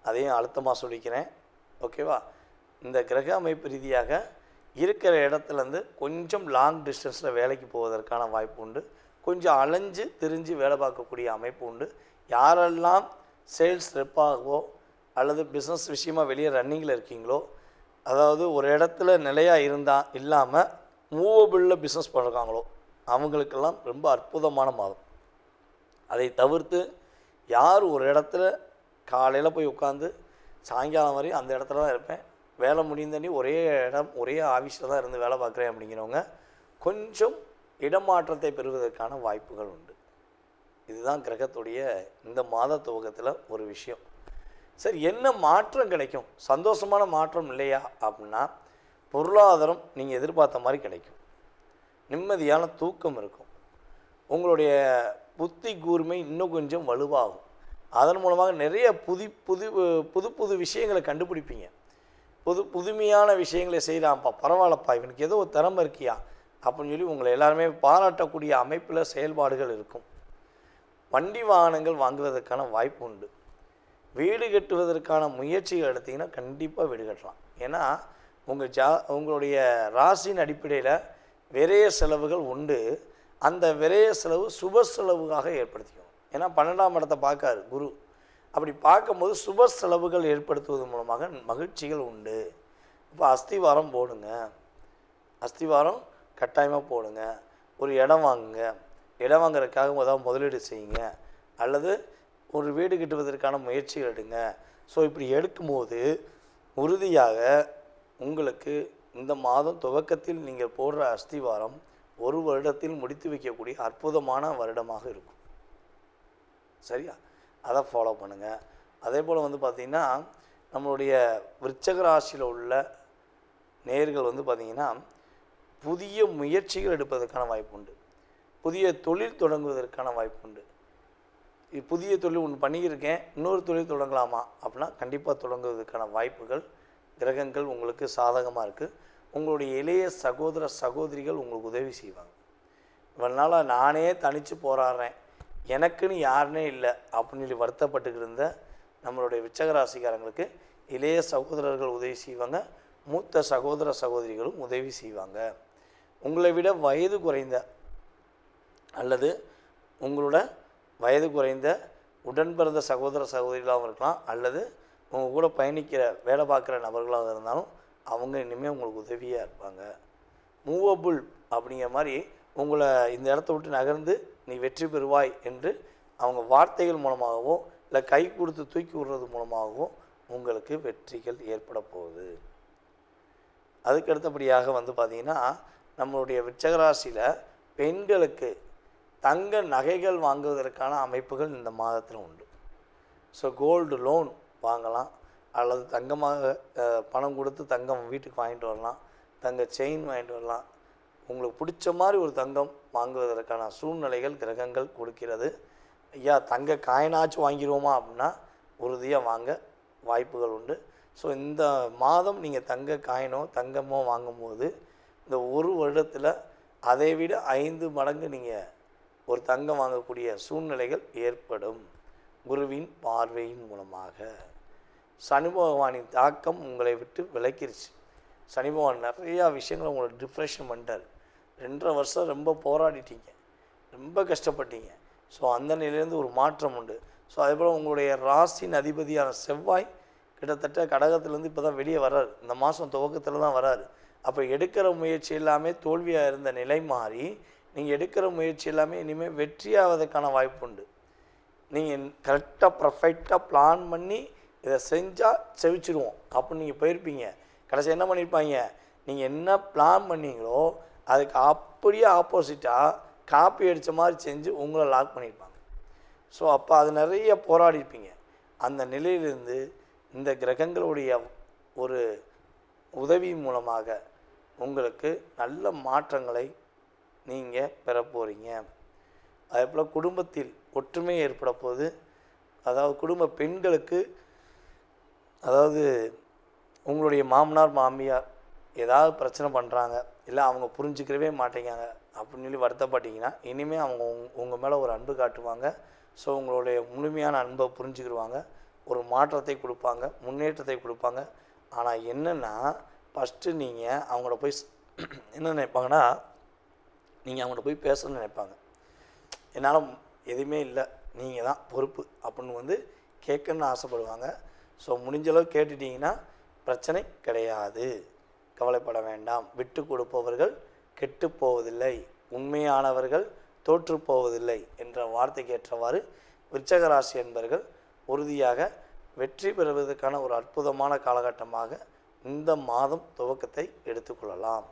அதையும் அழுத்தமாக சொல்லிக்கிறேன். ஓகேவா? இந்த கிரக அமைப்பு ரீதியாக இருக்கிற இடத்துலேருந்து கொஞ்சம் லாங் டிஸ்டன்ஸில் வேலைக்கு போவதற்கான வாய்ப்பு உண்டு. கொஞ்சம் அலைஞ்சு திரிஞ்சு வேலை பார்க்கக்கூடிய அமைப்பு உண்டு. யாரெல்லாம் சேல்ஸ் ரெப்பாகவோ அல்லது பிஸ்னஸ் விஷயமாக வெளியே ரன்னிங்கில் இருக்கீங்களோ, அதாவது ஒரு இடத்துல நிலையாக இல்லாமல் மூவபிளில் பிஸ்னஸ் பண்ணுறாங்களோ அவங்களுக்கெல்லாம் ரொம்ப அற்புதமான மாதம். அதை தவிர்த்து யார் ஒரு இடத்துல காலையில் போய் உட்காந்து சாயங்காலம் வரையும் அந்த இடத்துல தான் இருப்பேன், வேலை முடிந்தனி ஒரே இடம் ஒரே ஆஃபீஸில் தான் இருந்து வேலை பார்க்குறேன் அப்படிங்கிறவங்க கொஞ்சம் இடமாற்றத்தை பெறுவதற்கான வாய்ப்புகள் உண்டு. இதுதான் கிரகத்துடைய இந்த மாத துவக்கத்தில் ஒரு விஷயம். சரி, என்ன மாற்றம் கிடைக்கும்? சந்தோஷமான மாற்றம் இல்லையா அப்படின்னா, பொருளாதாரம் நீங்கள் எதிர்பார்த்த மாதிரி கிடைக்கும். நிம்மதியான தூக்கம் இருக்கும். உங்களுடைய புத்தி கூர்மை இன்னும் கொஞ்சம் வலுவாகும். அதன் மூலமாக நிறைய புது விஷயங்களை கண்டுபிடிப்பீங்க. புதுமையான விஷயங்களை செய்கிறான்ப்பா, பரவாயில்லப்பா, இவனுக்கு ஏதோ ஒரு திறமை இருக்கியா அப்படின்னு சொல்லி உங்களை எல்லாருமே பாராட்டக்கூடிய அமைப்பில் செயல்பாடுகள் இருக்கும். வண்டி வாகனங்கள் வாங்குவதற்கான வாய்ப்பு உண்டு. வீடு கட்டுவதற்கான முயற்சிகள் எடுத்திங்கன்னா கண்டிப்பாக வீடு கட்டலாம். ஏன்னா உங்களுடைய ராசியின் அடிப்படையில் விரைய செலவுகள் உண்டு. அந்த விரய செலவு சுப செலவுக்காக ஏற்படுத்திக்கும். ஏன்னா 12ஆம் இடத்தை பார்க்காரு குரு. அப்படி பார்க்கும்போது சுப செலவுகள் ஏற்படுத்துவது மூலமாக மகிழ்ச்சிகள் உண்டு. இப்போ அஸ்திவாரம் போடுங்க, அஸ்திவாரம் கட்டாயமாக போடுங்க. ஒரு இடம் வாங்குங்க, இடம் வாங்குறதுக்காக ஏதாவது முதலீடு செய்யுங்க, அல்லது ஒரு வீடு கட்டுவதற்கான முயற்சிகள் எடுங்க. ஸோ இப்படி எடுக்கும்போது உறுதியாக உங்களுக்கு இந்த மாதம் துவக்கத்தில் நீங்கள் போடுற அஸ்திவாரம் ஒரு வருடத்தில் முடித்து வைக்கக்கூடிய அற்புதமான வருடமாக இருக்கும். சரியா? அதை ஃபாலோ பண்ணுங்கள். அதே போல் வந்து பார்த்திங்கன்னா நம்மளுடைய விருச்சக ராசியில் உள்ள நேயர்கள் வந்து பார்த்திங்கன்னா புதிய முயற்சிகள் எடுப்பதற்கான வாய்ப்பு உண்டு. புதிய தொழில் தொடங்குவதற்கான வாய்ப்பு உண்டு. புதிய தொழில் ஒன்று பண்ணியிருக்கேன், இன்னொரு தொழில் தொடங்கலாமா அப்படின்னா கண்டிப்பாக தொடங்குவதற்கான வாய்ப்புகள் கிரகங்கள் உங்களுக்கு சாதகமாக இருக்குது. உங்களுடைய இளைய சகோதர சகோதரிகள் உங்களுக்கு உதவி செய்வாங்க. இவனால் நானே தனித்து போராடுறேன், எனக்குன்னு யாருனே இல்லை அப்படின்னு சொல்லி வருத்தப்பட்டுக்கிட்டு இருந்த நம்மளுடைய விருச்சகராசிக்காரங்களுக்கு இளைய சகோதரர்கள் உதவி செய்வாங்க, மூத்த சகோதர சகோதரிகளும் உதவி செய்வாங்க. உங்களை விட வயது குறைந்த அல்லது உங்களோட வயது குறைந்த உடன் பிறந்த சகோதர சகோதரிகளாகவும் இருக்கலாம், அல்லது உங்கள் கூட பயணிக்கிற வேலை பார்க்குற நபர்களாக இருந்தாலும் அவங்க இனிமேல் உங்களுக்கு உதவியாக இருப்பாங்க. மூவபுள் அப்படிங்கிற மாதிரி உங்களை இந்த இடத்த விட்டு நகர்ந்து நீ வெற்றி பெறுவாய் என்று அவங்க வார்த்தைகள் மூலமாகவோ இல்லை கை கொடுத்து தூக்கி விடுறது மூலமாகவோ உங்களுக்கு வெற்றிகள் ஏற்பட போகுது. அதுக்கு அடுத்தபடியாக வந்து பார்த்திங்கன்னா நம்மளுடைய விருச்சகராசியில் பெண்களுக்கு தங்க நகைகள் வாங்குவதற்கான அமைப்புகள் இந்த மாதத்தில் உண்டு. ஸோ கோல்டு லோன் வாங்கலாம், அல்லது தங்கமாக பணம் கொடுத்து தங்கம் வீட்டுக்கு வாங்கிட்டு வரலாம், தங்க செயின் வாங்கிட்டு வரலாம். உங்களுக்கு பிடிச்ச மாதிரி ஒரு தங்கம் வாங்குவதற்கான சூழ்நிலைகள் கிரகங்கள் கொடுக்கிறது. ஐயா தங்க காயினாச்சும் வாங்கிடுவோமா அப்படின்னா உறுதியாக வாங்க வாய்ப்புகள் உண்டு. ஸோ இந்த மாதம் நீங்கள் தங்க காயினோ தங்கமோ வாங்கும்போது இந்த ஒரு வருடத்தில் அதை விட 5 மடங்கு நீங்கள் ஒரு தங்கம் வாங்கக்கூடிய சூழ்நிலைகள் ஏற்படும் குருவின் பார்வையின் மூலமாக. சனி பகவானின் தாக்கம் உங்களை விட்டு விலக்கிருச்சு. சனி பகவான் நிறையா விஷயங்களை உங்களை டிப்ரெஷன் பண்ணிட்டார். 2.5 வருஷம் ரொம்ப போராடிட்டீங்க, ரொம்ப கஷ்டப்பட்டீங்க. ஸோ அந்த நிலையிலேருந்து ஒரு மாற்றம் உண்டு. ஸோ அதே போல் உங்களுடைய ராசியின் அதிபதியான செவ்வாய் கிட்டத்தட்ட கடகத்திலேருந்து இப்போ தான் வெளியே வர்றாரு. இந்த மாதம் துவக்கத்தில் தான் வராரு. அப்போ எடுக்கிற முயற்சி எல்லாமே தோல்வியாக இருந்த நிலை மாறி நீங்கள் எடுக்கிற முயற்சி எல்லாமே இனிமேல் வெற்றியாவதற்கான வாய்ப்பு உண்டு. நீங்கள் கரெக்டாக பர்ஃபெக்டாக பிளான் பண்ணி இதை செஞ்சால் செவிச்சிடுவோம் அப்படின்னு நீங்கள் போயிருப்பீங்க. கடைசி என்ன பண்ணியிருப்பாங்க, நீங்கள் என்ன பிளான் பண்ணீங்களோ அதுக்கு அப்படியே ஆப்போசிட்டாக காப்பி அடித்த மாதிரி செஞ்சு உங்களை லாக் பண்ணியிருப்பாங்க. ஸோ அப்போ அது நிறைய போராடிருப்பீங்க. அந்த நிலையிலிருந்து இந்த கிரகங்களுடைய ஒரு உதவி மூலமாக உங்களுக்கு நல்ல மாற்றங்களை நீங்கள் பெற போகிறீங்க. அதே போல் குடும்பத்தில் ஒற்றுமை ஏற்பட போகுது. அதாவது குடும்ப பெண்களுக்கு, அதாவது உங்களுடைய மாமனார் மாமியார் ஏதாவது பிரச்சனை பண்ணுறாங்க, இல்லை அவங்க புரிஞ்சுக்கிறவே மாட்டேங்காங்க அப்படின்னு சொல்லி வருத்தப்பட்டீங்கன்னா இனிமேல் அவங்க உங்கள் மேலே ஒரு அன்பு காட்டுவாங்க. ஸோ உங்களுடைய முழுமையான அன்பை புரிஞ்சுக்கிடுவாங்க, ஒரு மாற்றத்தை கொடுப்பாங்க, முன்னேற்றத்தை கொடுப்பாங்க. ஆனால் என்னென்னா ஃபஸ்ட்டு நீங்கள் அவங்கள போய் என்ன நினைப்பாங்கன்னா, நீங்கள் அவங்கள்ட்ட போய் பேசணும்னு நினைப்பாங்க. என்னால் எதுவுமே இல்லை, நீங்கள் தான் பொறுப்பு அப்படின்னு வந்து கேட்கணுன்னு ஆசைப்படுவாங்க. ஸோ முடிஞ்சளவு கேட்டுட்டிங்கன்னா பிரச்சனை கிடையாது, கவலைப்பட வேண்டாம். விட்டு கொடுப்பவர்கள் கெட்டு போவதில்லை, உண்மையானவர்கள் தோற்று போவதில்லை என்ற வார்த்தைக்கு ஏற்றவாறு விருச்சக ராசி என்பவர்கள் உறுதியாக வெற்றி பெறுவதற்கான ஒரு அற்புதமான காலகட்டமாக இந்த மாதம் துவக்கத்தை எடுத்துக்கொள்ளலாம்.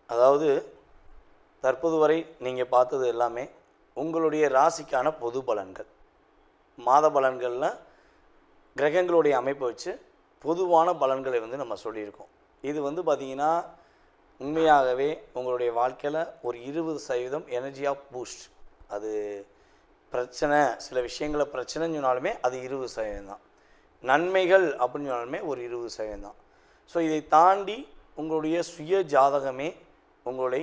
அதாவது தற்போது வரை நீங்கள் பார்த்தது எல்லாமே உங்களுடைய ராசிக்கான பொது பலன்கள். மாத பலன்களில் கிரகங்களுடைய அமைப்பை வச்சு பொதுவான பலன்களை வந்து நம்ம சொல்லியிருக்கோம். இது வந்து பார்த்திங்கன்னா உண்மையாகவே உங்களுடைய வாழ்க்கையில் ஒரு 20% எனர்ஜி ஆஃப் பூஸ்ட். அது பிரச்சனை, சில விஷயங்களை பிரச்சனைன்னு சொன்னாலுமே அது 20% தான். நன்மைகள் அப்படின்னு சொன்னாலுமே ஒரு 20% தான். ஸோ இதை தாண்டி உங்களுடைய சுய ஜாதகமே உங்களை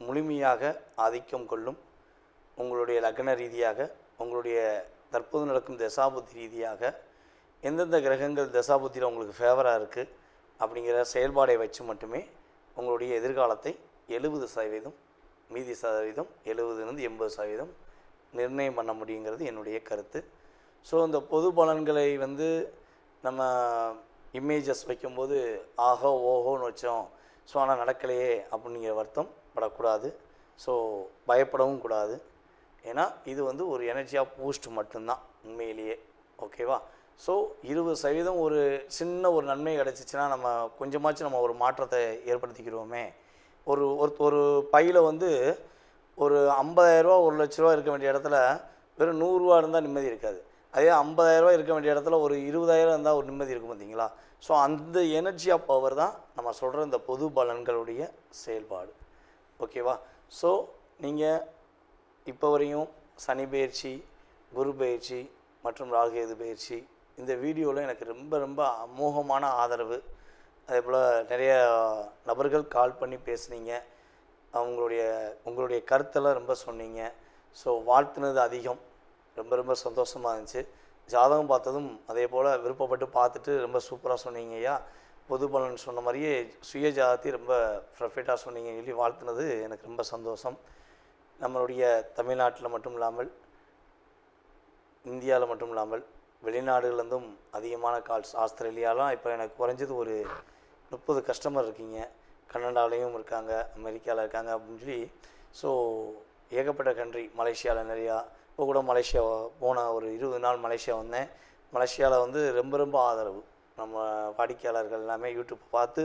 முழுமையாக ஆதிக்கம் கொள்ளும். உங்களுடைய லக்ன ரீதியாக, உங்களுடைய தற்போது நடக்கும் தசாபுத்தி ரீதியாக எந்தெந்த கிரகங்கள் தசாபுத்தியில் உங்களுக்கு ஃபேவராக இருக்குது அப்படிங்கிற செயல்பாடை வச்சு மட்டுமே உங்களுடைய எதிர்காலத்தை 70%, மீதி சதவீதம் 70லேருந்து 80% நிர்ணயம் பண்ண முடியுங்கிறது என்னுடைய கருத்து. ஸோ இந்த பொது பலன்களை வந்து நம்ம இமேஜஸ் வைக்கும்போது ஆஹோ ஓஹோன்னு வச்சோம், ஸோ ஆனால் நடக்கலையே அப்படிங்கிற வருத்தம் படக்கூடாது. ஸோ பயப்படவும் கூடாது. ஏன்னா இது வந்து ஒரு எனர்ஜி ஆஃப் பூஸ்ட் மட்டும்தான் உண்மையிலேயே. ஓகேவா? ஸோ 20% ஒரு சின்ன ஒரு நன்மை கிடச்சிச்சின்னா நம்ம கொஞ்சமாச்சும் நம்ம ஒரு மாற்றத்தை ஏற்படுத்திக்கிறோமே. ஒரு ஒரு பையில் வந்து ஒரு 50,000 1 லட்ச ரூபா இருக்க வேண்டிய இடத்துல வெறும் 100 ரூபா இருந்தால் நிம்மதி இருக்காது. அதே 50,000 இருக்க வேண்டிய இடத்துல ஒரு 20,000 இருந்தால் ஒரு நிம்மதி இருக்கும் பார்த்தீங்களா? ஸோ அந்த எனர்ஜி ஆஃப் பவர் தான் நம்ம சொல்கிற இந்த பொது பலன்களுடைய செயல்பாடு. ஓகேவா? ஸோ நீங்கள் இப்போ வரையும் சனி பயிற்சி, குரு பயிற்சி மற்றும் ராகுகேது பயிற்சி இந்த வீடியோவில் எனக்கு ரொம்ப ரொம்ப அமோகமான ஆதரவு. அதே போல் நிறைய நபர்கள் கால் பண்ணி பேசுனீங்க, உங்களுடைய கருத்தெல்லாம் ரொம்ப சொன்னீங்க. ஸோ வாழ்த்துனது அதிகம், ரொம்ப ரொம்ப சந்தோஷமாக இருந்துச்சு. ஜாதகம் பார்த்ததும் அதே போல் விருப்பப்பட்டு பார்த்துட்டு ரொம்ப சூப்பராக சொன்னீங்க ஐயா. பொது பலன் சொன்ன மாதிரியே சுய ஜாதகத்தை ரொம்ப பர்ஃபெக்டாக சொன்னீங்கன்னு சொல்லி வாழ்த்துனது எனக்கு ரொம்ப சந்தோஷம். நம்மளுடைய தமிழ்நாட்டில் மட்டும் இல்லாமல், இந்தியாவில் மட்டும் இல்லாமல், வெளிநாடுகள்லேருந்தும் அதிகமான கால்ஸ். ஆஸ்திரேலியாலாம் இப்போ எனக்கு குறைஞ்சது ஒரு 30 கஸ்டமர் இருக்கீங்க. கனடாலையும் இருக்காங்க, அமெரிக்காவில் இருக்காங்க அப்படின்னு சொல்லி. ஸோ ஏகப்பட்ட கண்ட்ரி, மலேசியாவில் நிறையா. இப்போ கூட மலேசியா போன ஒரு 20 நாள் மலேசியா வந்தேன். மலேசியாவில் வந்து ரொம்ப ரொம்ப ஆதரவு. நம்ம வாடிக்கையாளர்கள் எல்லாமே யூடியூப் பார்த்து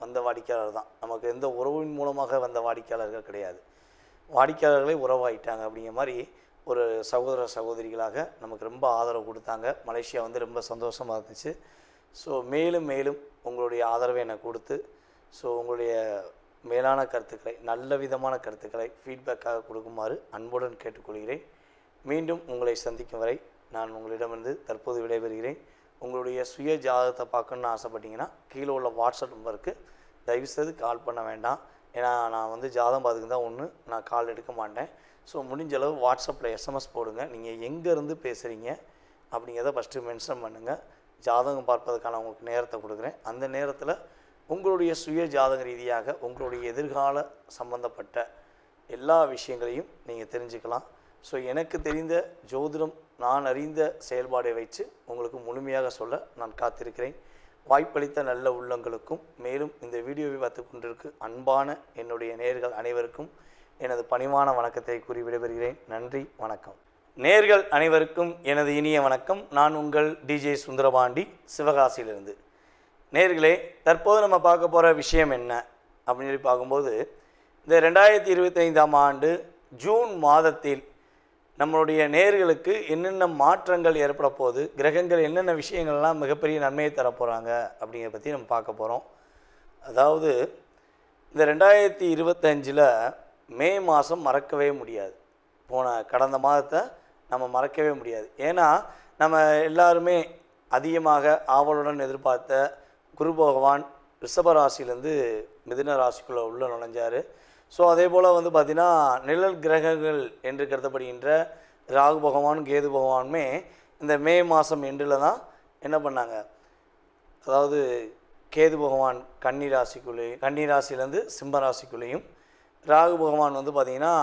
வந்த வாடிக்கையாளர் தான். நமக்கு எந்த உறவின் மூலமாக வந்த வாடிக்கையாளர்கள் கிடையாது. வாடிக்கையாளர்களே உறவாயிட்டாங்க. அப்படிங்கிற மாதிரி ஒரு சகோதர சகோதரிகளாக நமக்கு ரொம்ப ஆதரவு கொடுத்தாங்க. மலேசியா வந்து ரொம்ப சந்தோஷமாக இருந்துச்சு. ஸோ மேலும் மேலும் உங்களுடைய ஆதரவை எனக்கு கொடுத்து, ஸோ உங்களுடைய மேலான கருத்துக்களை, நல்ல விதமான கருத்துக்களை ஃபீட்பேக்காக கொடுக்குமாறு அன்புடன் கேட்டுக்கொள்கிறேன். மீண்டும் உங்களை சந்திக்கும் வரை நான் உங்களிடமிருந்து தற்போது விடைபெறுகிறேன். உங்களுடைய சுய ஜாதகத்தை பார்க்கணுன்னு ஆசைப்பட்டீங்கன்னா கீழே உள்ள வாட்ஸ்அப் நம்பருக்கு தயவுசெய்து கால் பண்ண வேண்டாம். ஏன்னா நான் வந்து ஜாதகம் பார்த்துக்கு தான் ஒன்று, நான் கால் எடுக்க மாட்டேன். ஸோ முடிஞ்ச அளவு வாட்ஸ்அப்பில் எஸ்எம்எஸ் போடுங்க. நீங்கள் எங்கேருந்து பேசுகிறீங்க அப்படிங்கிறத ஃபஸ்ட்டு மென்ஷன் பண்ணுங்கள். ஜாதகம் பார்ப்பதற்கான உங்களுக்கு நேரத்தை கொடுக்குறேன். அந்த நேரத்தில் உங்களுடைய சுய ஜாதக ரீதியாக உங்களுடைய எதிர்கால சம்பந்தப்பட்ட எல்லா விஷயங்களையும் நீங்கள் தெரிஞ்சுக்கலாம். ஸோ எனக்கு தெரிந்த ஜோதிடம், நான் அறிந்த செயல்பாடை வைத்து உங்களுக்கு முழுமையாக சொல்ல நான் காத்திருக்கிறேன். வாய்ப்பளித்த நல்ல உள்ளங்களுக்கும், மேலும் இந்த வீடியோவை பார்த்து கொண்டிருக்கு அன்பான என்னுடைய நேயர்கள் அனைவருக்கும் எனது பணிவான வணக்கத்தை கூறி விடைபெறுகிறேன். நன்றி, வணக்கம். நேயர்கள் அனைவருக்கும் எனது இனிய வணக்கம். நான் உங்கள் டிஜே சுந்தரபாண்டி, சிவகாசியிலிருந்து. நேயர்களே, தற்போது நம்ம பார்க்க போகிற விஷயம் என்ன அப்படின்னு சொல்லி பார்க்கும்போது, இந்த 2025ஆம் ஆண்டு ஜூன் மாதத்தில் நம்மளுடைய நேயர்களுக்கு என்னென்ன மாற்றங்கள் ஏற்பட போகுது, கிரகங்கள் என்னென்ன விஷயங்கள்லாம் மிகப்பெரிய நன்மையை தரப்போகிறாங்க அப்படிங்கிறத பற்றி நம்ம பார்க்க போகிறோம். அதாவது இந்த 2025 மே மாதம் மறக்கவே முடியாது. கடந்த மாதத்தை நம்ம மறக்கவே முடியாது. ஏன்னா நம்ம எல்லாருமே அதிகமாக ஆவலுடன் எதிர்பார்த்த குரு பகவான் ரிஷபராசிலேருந்து மிதுன ராசிக்குள்ளே உள்ள நுழைஞ்சார். ஸோ அதே போல் வந்து பார்த்திங்கன்னா நிழல் கிரகங்கள் என்று கருதப்படுகின்ற ராகு பகவான், கேது பகவானுமே இந்த மே மாதம் எண்டில் தான் என்ன பண்ணாங்க, அதாவது கேது பகவான் கன்னி ராசிலேருந்து சிம்ம ராசிக்குள்ளேயும், ராகு பகவான் வந்து பார்த்திங்கன்னா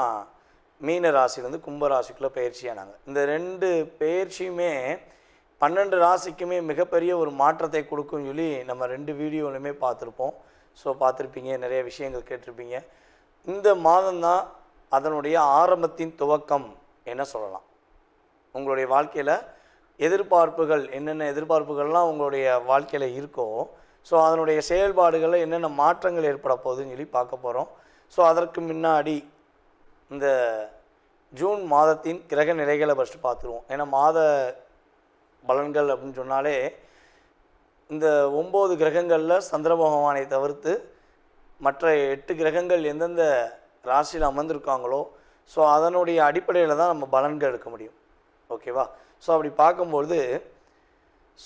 மீன ராசிலேருந்து கும்ப ராசிக்குள்ளே பயிற்சியானாங்க. இந்த 2 பயிற்சியுமே 12 ராசிக்குமே மிகப்பெரிய ஒரு மாற்றத்தை கொடுக்கும்னு சொல்லி நம்ம 2 வீடியோலையுமே பார்த்துருப்போம். ஸோ பார்த்துருப்பீங்க, நிறைய விஷயங்கள் கேட்டிருப்பீங்க. இந்த மாதம்தான் அதனுடைய ஆரம்பத்தின் துவக்கம் என்ன சொல்லலாம். உங்களுடைய வாழ்க்கையில் எதிர்பார்ப்புகள், என்னென்ன எதிர்பார்ப்புகள்லாம் உங்களுடைய வாழ்க்கையில் இருக்கோ, ஸோ அதனுடைய செயல்பாடுகளில் என்னென்ன மாற்றங்கள் ஏற்பட போகுதுன்னு சொல்லி பார்க்க போகிறோம். ஸோ அதற்கு முன்னாடி இந்த ஜூன் மாதத்தின் கிரக நிலைகளை ஃபஸ்ட்டு பார்த்துருவோம். ஏன்னா மாத பலன்கள் அப்படின்னு சொன்னாலே இந்த 9 கிரகங்களில் சந்திர பகவானை தவிர்த்து மற்ற 8 கிரகங்கள் எந்தெந்த ராசியில் அமர்ந்திருக்காங்களோ, ஸோ அதனுடைய அடிப்படையில் தான் நம்ம பலன்கள் எடுக்க முடியும். ஓகேவா? ஸோ அப்படி பார்க்கும்பொழுது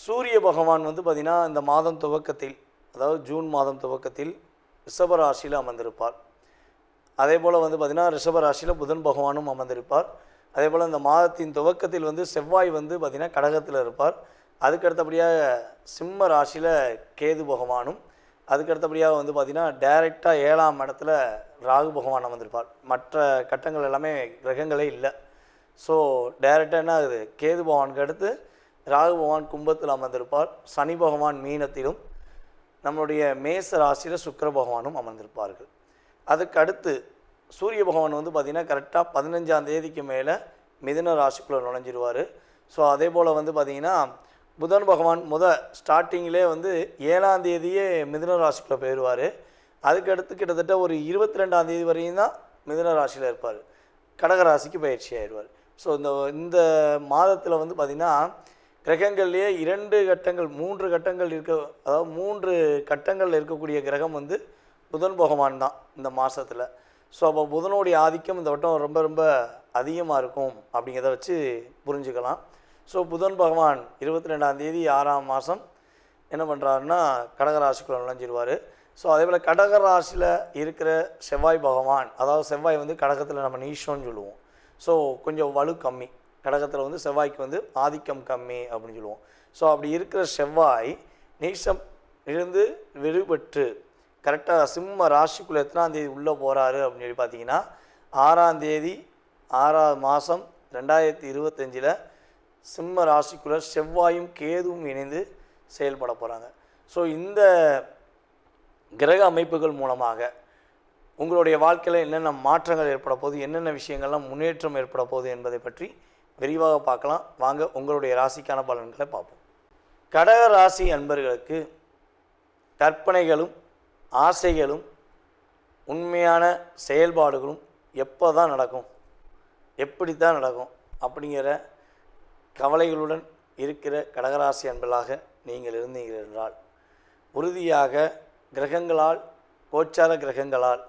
சூரிய பகவான் வந்து பார்த்திங்கன்னா இந்த மாதம் துவக்கத்தில், அதாவது ஜூன் மாதம் துவக்கத்தில் ரிஷப ராசியில் அமர்ந்திருப்பார். அதே போல் வந்து பார்த்திங்கன்னா ரிஷப ராசியில் புதன் பகவானும் அமர்ந்திருப்பார். அதே போல் இந்த மாதத்தின் துவக்கத்தில் வந்து செவ்வாய் வந்து பார்த்திங்கன்னா கடகத்தில் இருப்பார். அதுக்கடுத்தபடியாக சிம்ம ராசியில் கேது பகவானும், அதுக்கடுத்தபடியாக வந்து பார்த்திங்கன்னா டைரெக்டாக 7ஆம் இடத்துல ராகு பகவான் அமர்ந்திருப்பார். மற்ற கட்டங்கள் எல்லாமே கிரகங்களே இல்லை. ஸோ டைரெக்டாக என்ன ஆகுது, கேது பகவானுக்கு அடுத்து ராகு பகவான் கும்பத்தில் அமர்ந்திருப்பார். சனி பகவான் மீனத்திலும் நம்மளுடைய மேச ராசியில் சுக்கிர பகவானும் அமர்ந்திருப்பார்கள். அதுக்கு அடுத்து சூரிய பகவான் வந்து பார்த்திங்கன்னா கரெக்டாக 15ஆம் தேதிக்கு மேலே மிதுன ராசிக்குள்ளே நுழைஞ்சிருவார். ஸோ அதே போல் வந்து பார்த்திங்கன்னா புதன் பகவான் ஸ்டார்டிங்கிலே வந்து 7ஆம் தேதியே மிதுன ராசிக்குள்ளே போயிடுவார். அதுக்கடுத்து கிட்டத்தட்ட ஒரு 22ஆம் தேதி வரையும் தான் மிதுன ராசியில் இருப்பார். கடகராசிக்கு பயிற்சி ஆயிடுவார். ஸோ இந்த மாதத்தில் வந்து பார்த்திங்கன்னா கிரகங்கள்லேயே 2 கட்டங்கள் 3 கட்டங்கள் அதாவது 3 கட்டங்களில் இருக்கக்கூடிய கிரகம் வந்து புதன் பகவான் தான் இந்த மாதத்தில். ஸோ அப்போ புதனுடைய ஆதிக்கம் இந்த வட்டம் ரொம்ப ரொம்ப அதிகமாக இருக்கும் அப்படிங்கிறத வச்சு புரிஞ்சுக்கலாம். ஸோ புதன் பகவான் 22ஆம் தேதி 6ஆம் மாதம் என்ன பண்ணுறாருன்னா கடகராசிக்குள்ளே நுழைஞ்சிருவார். ஸோ அதே போல் கடகராசியில் இருக்கிற செவ்வாய் பகவான், அதாவது செவ்வாய் வந்து கடகத்தில் நம்ம நீஷோன்னு சொல்லுவோம். ஸோ கொஞ்சம் வலு கம்மி, கடகத்தில் வந்து செவ்வாய்க்கு வந்து ஆதிக்கம் கம்மி அப்படின்னு சொல்லுவோம். ஸோ அப்படி இருக்கிற செவ்வாய் நீஷம் இருந்து விடுபட்டு கரெக்டாக சிம்ம ராசிக்குள்ளே எத்தனாம் தேதி உள்ளே போகிறாரு அப்படின்னு சொல்லி பார்த்தீங்கன்னா 6ஆம் தேதி 6ஆம் மாதம் 2025 சிம்ம ராசிக்குள்ளே செவ்வாயும் கேதுவும் இணைந்து செயல்பட போகிறாங்க. ஸோ இந்த கிரக அமைப்புகள் மூலமாக உங்களுடைய வாழ்க்கையில் என்னென்ன மாற்றங்கள் ஏற்பட போகுது, என்னென்ன விஷயங்கள்லாம் முன்னேற்றம் ஏற்பட போகுது என்பதை பற்றி விரிவாக பார்க்கலாம். வாங்க உங்களுடைய ராசிக்கான பலன்களை பார்ப்போம். கடக ராசி அன்பர்களுக்கு கற்பனைகளும் ஆசைகளும் உண்மையான செயல்பாடுகளும் எப்போ தான் நடக்கும், எப்படி தான் நடக்கும் அப்படிங்கிற கவலைகளுடன் இருக்கிற கடகராசி அன்பர்களாக நீங்கள் இருந்தீர்கள் என்றால் உறுதியாக கிரகங்களால், கோச்சார கிரகங்களால்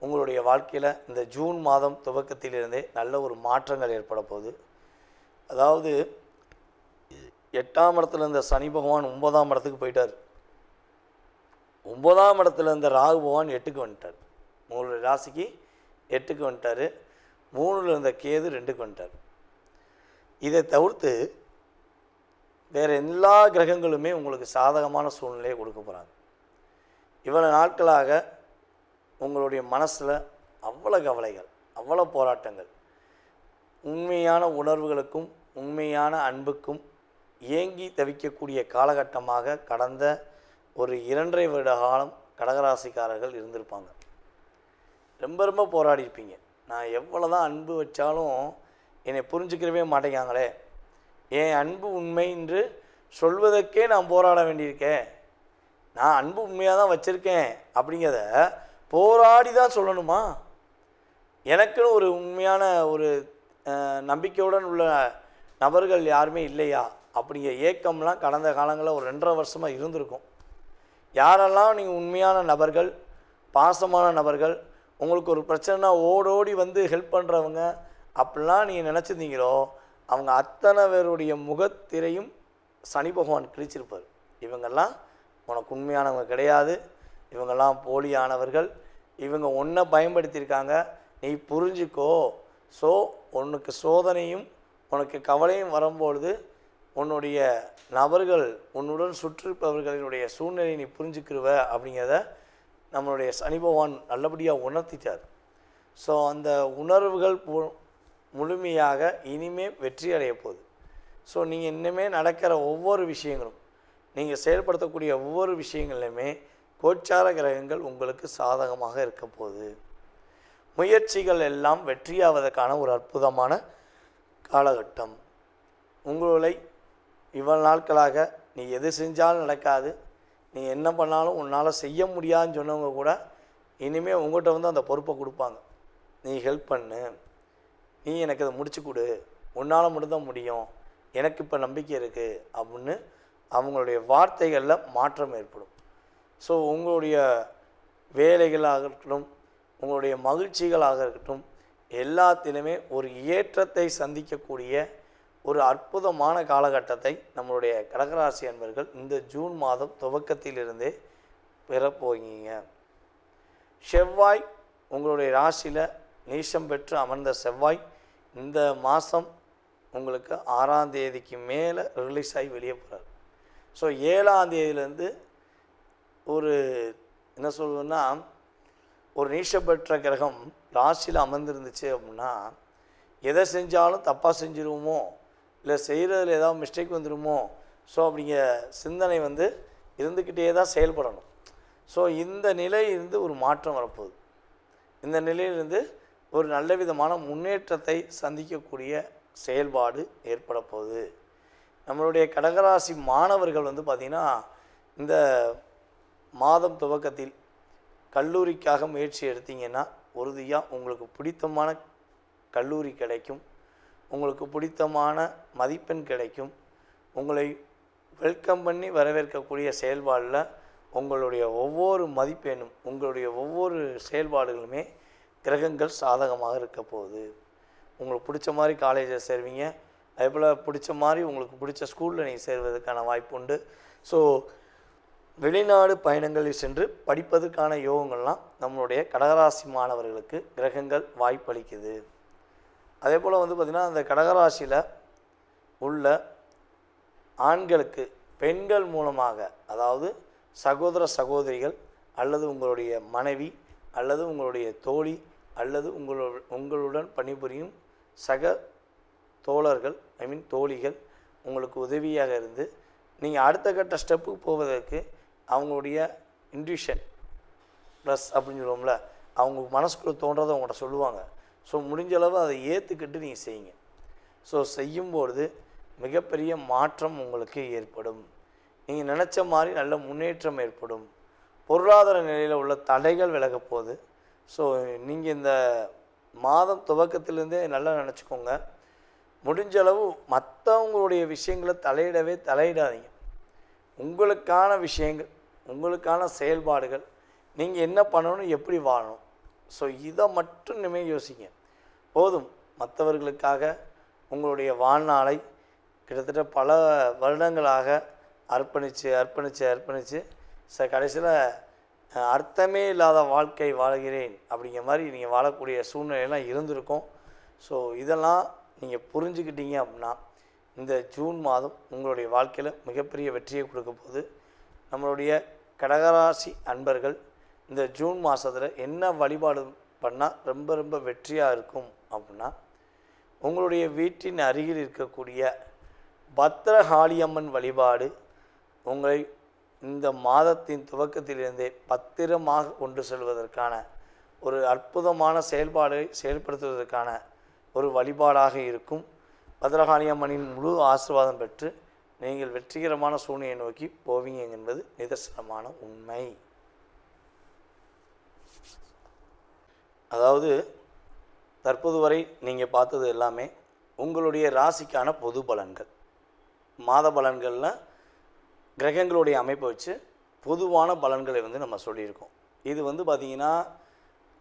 உங்களுடைய வாழ்க்கையில் இந்த ஜூன் மாதம் துவக்கத்திலிருந்தே நல்ல ஒரு மாற்றங்கள் ஏற்பட போகுது. அதாவது 8ஆம் இடத்துல இருந்த சனி பகவான் 9ஆம் இடத்துக்கு போயிட்டார். 9ஆம் இடத்துல இருந்த ராகு பகவான் 8க்கு வந்துட்டார். உங்களுடைய ராசிக்கு 8க்கு வந்துட்டார். 3ல் இருந்த கேது 2க்கு வந்துட்டார். இதை தவிர்த்து வேறு எல்லா கிரகங்களுமே உங்களுக்கு சாதகமான சூழ்நிலையை கொடுக்க போகிறாங்க. இவ்வளோ நாட்களாக உங்களுடைய மனசில் அவ்வளோ கவலைகள், அவ்வளோ போராட்டங்கள், உண்மையான உணர்வுகளுக்கும் உண்மையான அன்புக்கும் ஏங்கி தவிக்கக்கூடிய காலகட்டமாக கடந்த ஒரு 2.5 வருட காலம் கடகராசிக்காரர்கள் இருந்திருப்பாங்க. ரொம்ப ரொம்ப போராடி இருப்பீங்க. நான் எவ்வளோ தான் அன்பு வச்சாலும் என்னை புரிஞ்சுக்கிறவே மாட்டேங்காங்களே, என் அன்பு உண்மை என்று சொல்வதற்கே நான் போராட வேண்டியிருக்கேன், நான் அன்பு உண்மையாக தான் வச்சுருக்கேன் அப்படிங்கிறத போராடி தான் சொல்லணுமா, எனக்குன்னு ஒரு உண்மையான ஒரு நம்பிக்கையுடன் உள்ள நபர்கள் யாருமே இல்லையா அப்படிங்கிற ஏக்கம்லாம் கடந்த காலங்களில் ஒரு 2.5 வருஷமாக இருந்திருக்கும். யாரெல்லாம் நீங்கள் உண்மையான நபர்கள், பாசமான நபர்கள், உங்களுக்கு ஒரு பிரச்சனைனா ஓடோடி வந்து ஹெல்ப் பண்ணுறவங்க அப்படிலாம் நீங்கள் நினச்சிருந்தீங்களோ அவங்க அத்தனை பேருடைய முகத்திரையும் சனி பகவான் கிழிச்சிருப்பார். இவங்கெல்லாம் உனக்கு உண்மையானவங்க கிடையாது, இவங்கெல்லாம் போலியானவர்கள், இவங்க ஒன்றை பயன்படுத்தியிருக்காங்க, நீ புரிஞ்சுக்கோ. ஸோ உனக்கு சோதனையும் உனக்கு கவலையும் வரும்பொழுது உன்னுடைய நபர்கள், உன்னுடன் சுற்றிருப்பவர்களினுடைய சூழ்நிலையை நீ புரிஞ்சுக்கிருவ அப்படிங்கிறத நம்மளுடைய சனி பகவான் நல்லபடியாக உணர்த்திட்டார். ஸோ அந்த உணர்வுகள் முழுமையாக இனிமே வெற்றி அடைய போகுது. ஸோ நீங்கள் இன்னுமே நடக்கிற ஒவ்வொரு விஷயங்களும், நீங்கள் செயல்படுத்தக்கூடிய ஒவ்வொரு விஷயங்கள்லையுமே கோச்சார கிரகங்கள் உங்களுக்கு சாதகமாக இருக்க போகுது. முயற்சிகள் எல்லாம் வெற்றியாவதற்கான ஒரு அற்புதமான காலகட்டம். உங்களை இவ்வளவு நாட்களாக நீ எது செஞ்சாலும் நடக்காது, நீ என்ன பண்ணாலும் உன்னால் செய்ய முடியாதுன்னு சொன்னவங்க கூட இனிமேல் உங்கள்கிட்ட வந்து அந்த பொறுப்பை கொடுப்பாங்க. நீ ஹெல்ப் பண்ணு, நீ எனக்கு அதை முடிச்சு கொடு, உன்னால் மட்டும்தான் முடியும், எனக்கு இப்போ நம்பிக்கை இருக்குது அப்படின்னு அவங்களுடைய வார்த்தைகளில் மாற்றம் ஏற்படும். ஸோ உங்களுடைய வேலைகளாக இருக்கட்டும், உங்களுடைய மகிழ்ச்சிகளாக இருக்கட்டும், எல்லாத்திலுமே ஒரு ஏற்றத்தை சந்திக்கக்கூடிய ஒரு அற்புதமான காலகட்டத்தை நம்மளுடைய கடகராசி அன்பர்கள் இந்த ஜூன் மாதம் துவக்கத்திலிருந்தே பெறப்போகிறீங்க. செவ்வாய் உங்களுடைய ராசியில் நீசம் பெற்று அமர்ந்த செவ்வாய் இந்த மாதம் உங்களுக்கு 6ஆம் தேதிக்கு மேலே ரிலீஸ் ஆகி வெளியே போகிறார். ஸோ 7ஆம் தேதியிலேருந்து ஒரு என்ன சொல்லுன்னா ஒரு நீட்சி பெற்ற கிரகம் ராசியில் அமர்ந்திருந்துச்சு அப்படின்னா எதை செஞ்சாலும் தப்பாக செஞ்சிருவோமோ, இல்லை செய்கிறதுல ஏதாவது மிஸ்டேக் வந்துடுமோ, ஸோ அப்படிங்கிற சிந்தனை வந்து இருந்துக்கிட்டே தான் செயல்படணும். ஸோ இந்த நிலையிலிருந்து ஒரு மாற்றம் வரப்போகுது. இந்த நிலையிலிருந்து ஒரு நல்ல விதமான முன்னேற்றத்தை சந்திக்கக்கூடிய செயல்பாடு ஏற்பட போகுது. நம்மளுடைய கடகராசி மாணவர்கள் வந்து பார்த்திங்கன்னா, இந்த மாதம் துவக்கத்தில் கல்லூரிக்காக முயற்சி எடுத்தீங்கன்னா உறுதியாக உங்களுக்கு பிடித்தமான கல்லூரி கிடைக்கும், உங்களுக்கு பிடித்தமான மதிப்பெண் கிடைக்கும். உங்களை வெல்கம் பண்ணி வரவேற்கக்கூடிய செயல்பாடில் உங்களுடைய ஒவ்வொரு மதிப்பெண்ணும், உங்களுடைய ஒவ்வொரு செயல்பாடுகளுமே கிரகங்கள் சாதகமாக இருக்க போகுது. உங்களுக்கு பிடிச்ச மாதிரி காலேஜில் சேருவீங்க, அதேபோல் பிடிச்ச மாதிரி உங்களுக்கு பிடிச்ச ஸ்கூலில் நீங்கள் சேர்வதற்கான வாய்ப்பு உண்டு. ஸோ வெளிநாடு பயணங்களில் சென்று படிப்பதற்கான யோகங்கள்லாம் நம்மளுடைய கடகராசி மாணவர்களுக்கு கிரகங்கள் வாய்ப்பளிக்குது. அதே போல் வந்து பார்த்திங்கன்னா, அந்த கடகராசியில் உள்ள ஆண்களுக்கு பெண்கள் மூலமாக, அதாவது சகோதர சகோதரிகள் அல்லது உங்களுடைய மனைவி அல்லது உங்களுடைய தோழி அல்லது உங்களுடன் பணிபுரியும் சக தோழர்கள், தோழிகள் உங்களுக்கு உதவியாக இருந்து நீங்கள் அடுத்த கட்ட ஸ்டெப்புக்கு போவதற்கு அவங்களுடைய இன்ட்யூஷன் ப்ளஸ் அப்படின்னு சொல்லுவோம்ல, அவங்க மனசுக்குள்ளே தோன்றதை அவங்கள்ட்ட சொல்லுவாங்க. ஸோ முடிஞ்ச அளவு அதை ஏற்றுக்கிட்டு நீங்கள் செய்யுங்க. ஸோ செய்யும்பொழுது மிகப்பெரிய மாற்றம் உங்களுக்கு ஏற்படும். நீங்கள் நினச்ச மாதிரி நல்ல முன்னேற்றம் ஏற்படும். பொருளாதார நிலையில் உள்ள தடைகள் விலக போகுது. ஸோ நீங்கள் இந்த மாதம் துவக்கத்திலேருந்தே நல்லா நினச்சிக்கோங்க, முடிஞ்ச அளவு மற்றவங்களுடைய விஷயங்களை தலையிடாதீங்க. உங்களுக்கான விஷயங்கள், உங்களுக்கான செயல்பாடுகள், நீங்கள் என்ன பண்ணணும், எப்படி வாழணும், ஸோ இதை மட்டும் இனிமேல் யோசிங்க போதும். மற்றவர்களுக்காக உங்களுடைய வாழ்நாளை கிட்டத்தட்ட பல வருடங்களாக அர்ப்பணித்து கடைசியில் அர்த்தமே இல்லாத வாழ்க்கை வாழ்கிறேன் அப்படிங்கிற மாதிரி நீங்கள் வாழக்கூடிய சூழ்நிலையெல்லாம் இருந்திருக்கும். ஸோ இதெல்லாம் நீங்கள் புரிஞ்சுக்கிட்டீங்க அப்படின்னா இந்த ஜூன் மாதம் உங்களுடைய வாழ்க்கையில் மிகப்பெரிய வெற்றியை கொடுக்க போகுது. நம்மளுடைய கடகராசி அன்பர்கள் இந்த ஜூன் மாதத்தில் என்ன வழிபாடு பண்ணால் ரொம்ப ரொம்ப வெற்றியாக இருக்கும் அப்படின்னா, உங்களுடைய வீட்டின் அருகில் இருக்கக்கூடிய பத்திரகாளியம்மன் வழிபாடு உங்களை இந்த மாதத்தின் துவக்கத்திலிருந்தே பத்திரமாக கொண்டு செல்வதற்கான ஒரு அற்புதமான செயல்பாடை செயல்படுத்துவதற்கான ஒரு வழிபாடாக இருக்கும். பத்திரகாளியம்மனின் முழு ஆசீர்வாதம் பெற்று நீங்கள் வெற்றிகரமான சூழ்நிலையை நோக்கி போவீங்க என்பது நிதர்சனமான உண்மை. அதாவது தற்போது வரை நீங்கள் பார்த்தது எல்லாமே உங்களுடைய ராசிக்கான பொது பலன்கள். மாத பலன்களில் கிரகங்களுடைய அமைப்பை வச்சு பொதுவான பலன்களை வந்து நம்ம சொல்லியிருக்கோம். இது வந்து பார்த்திங்கன்னா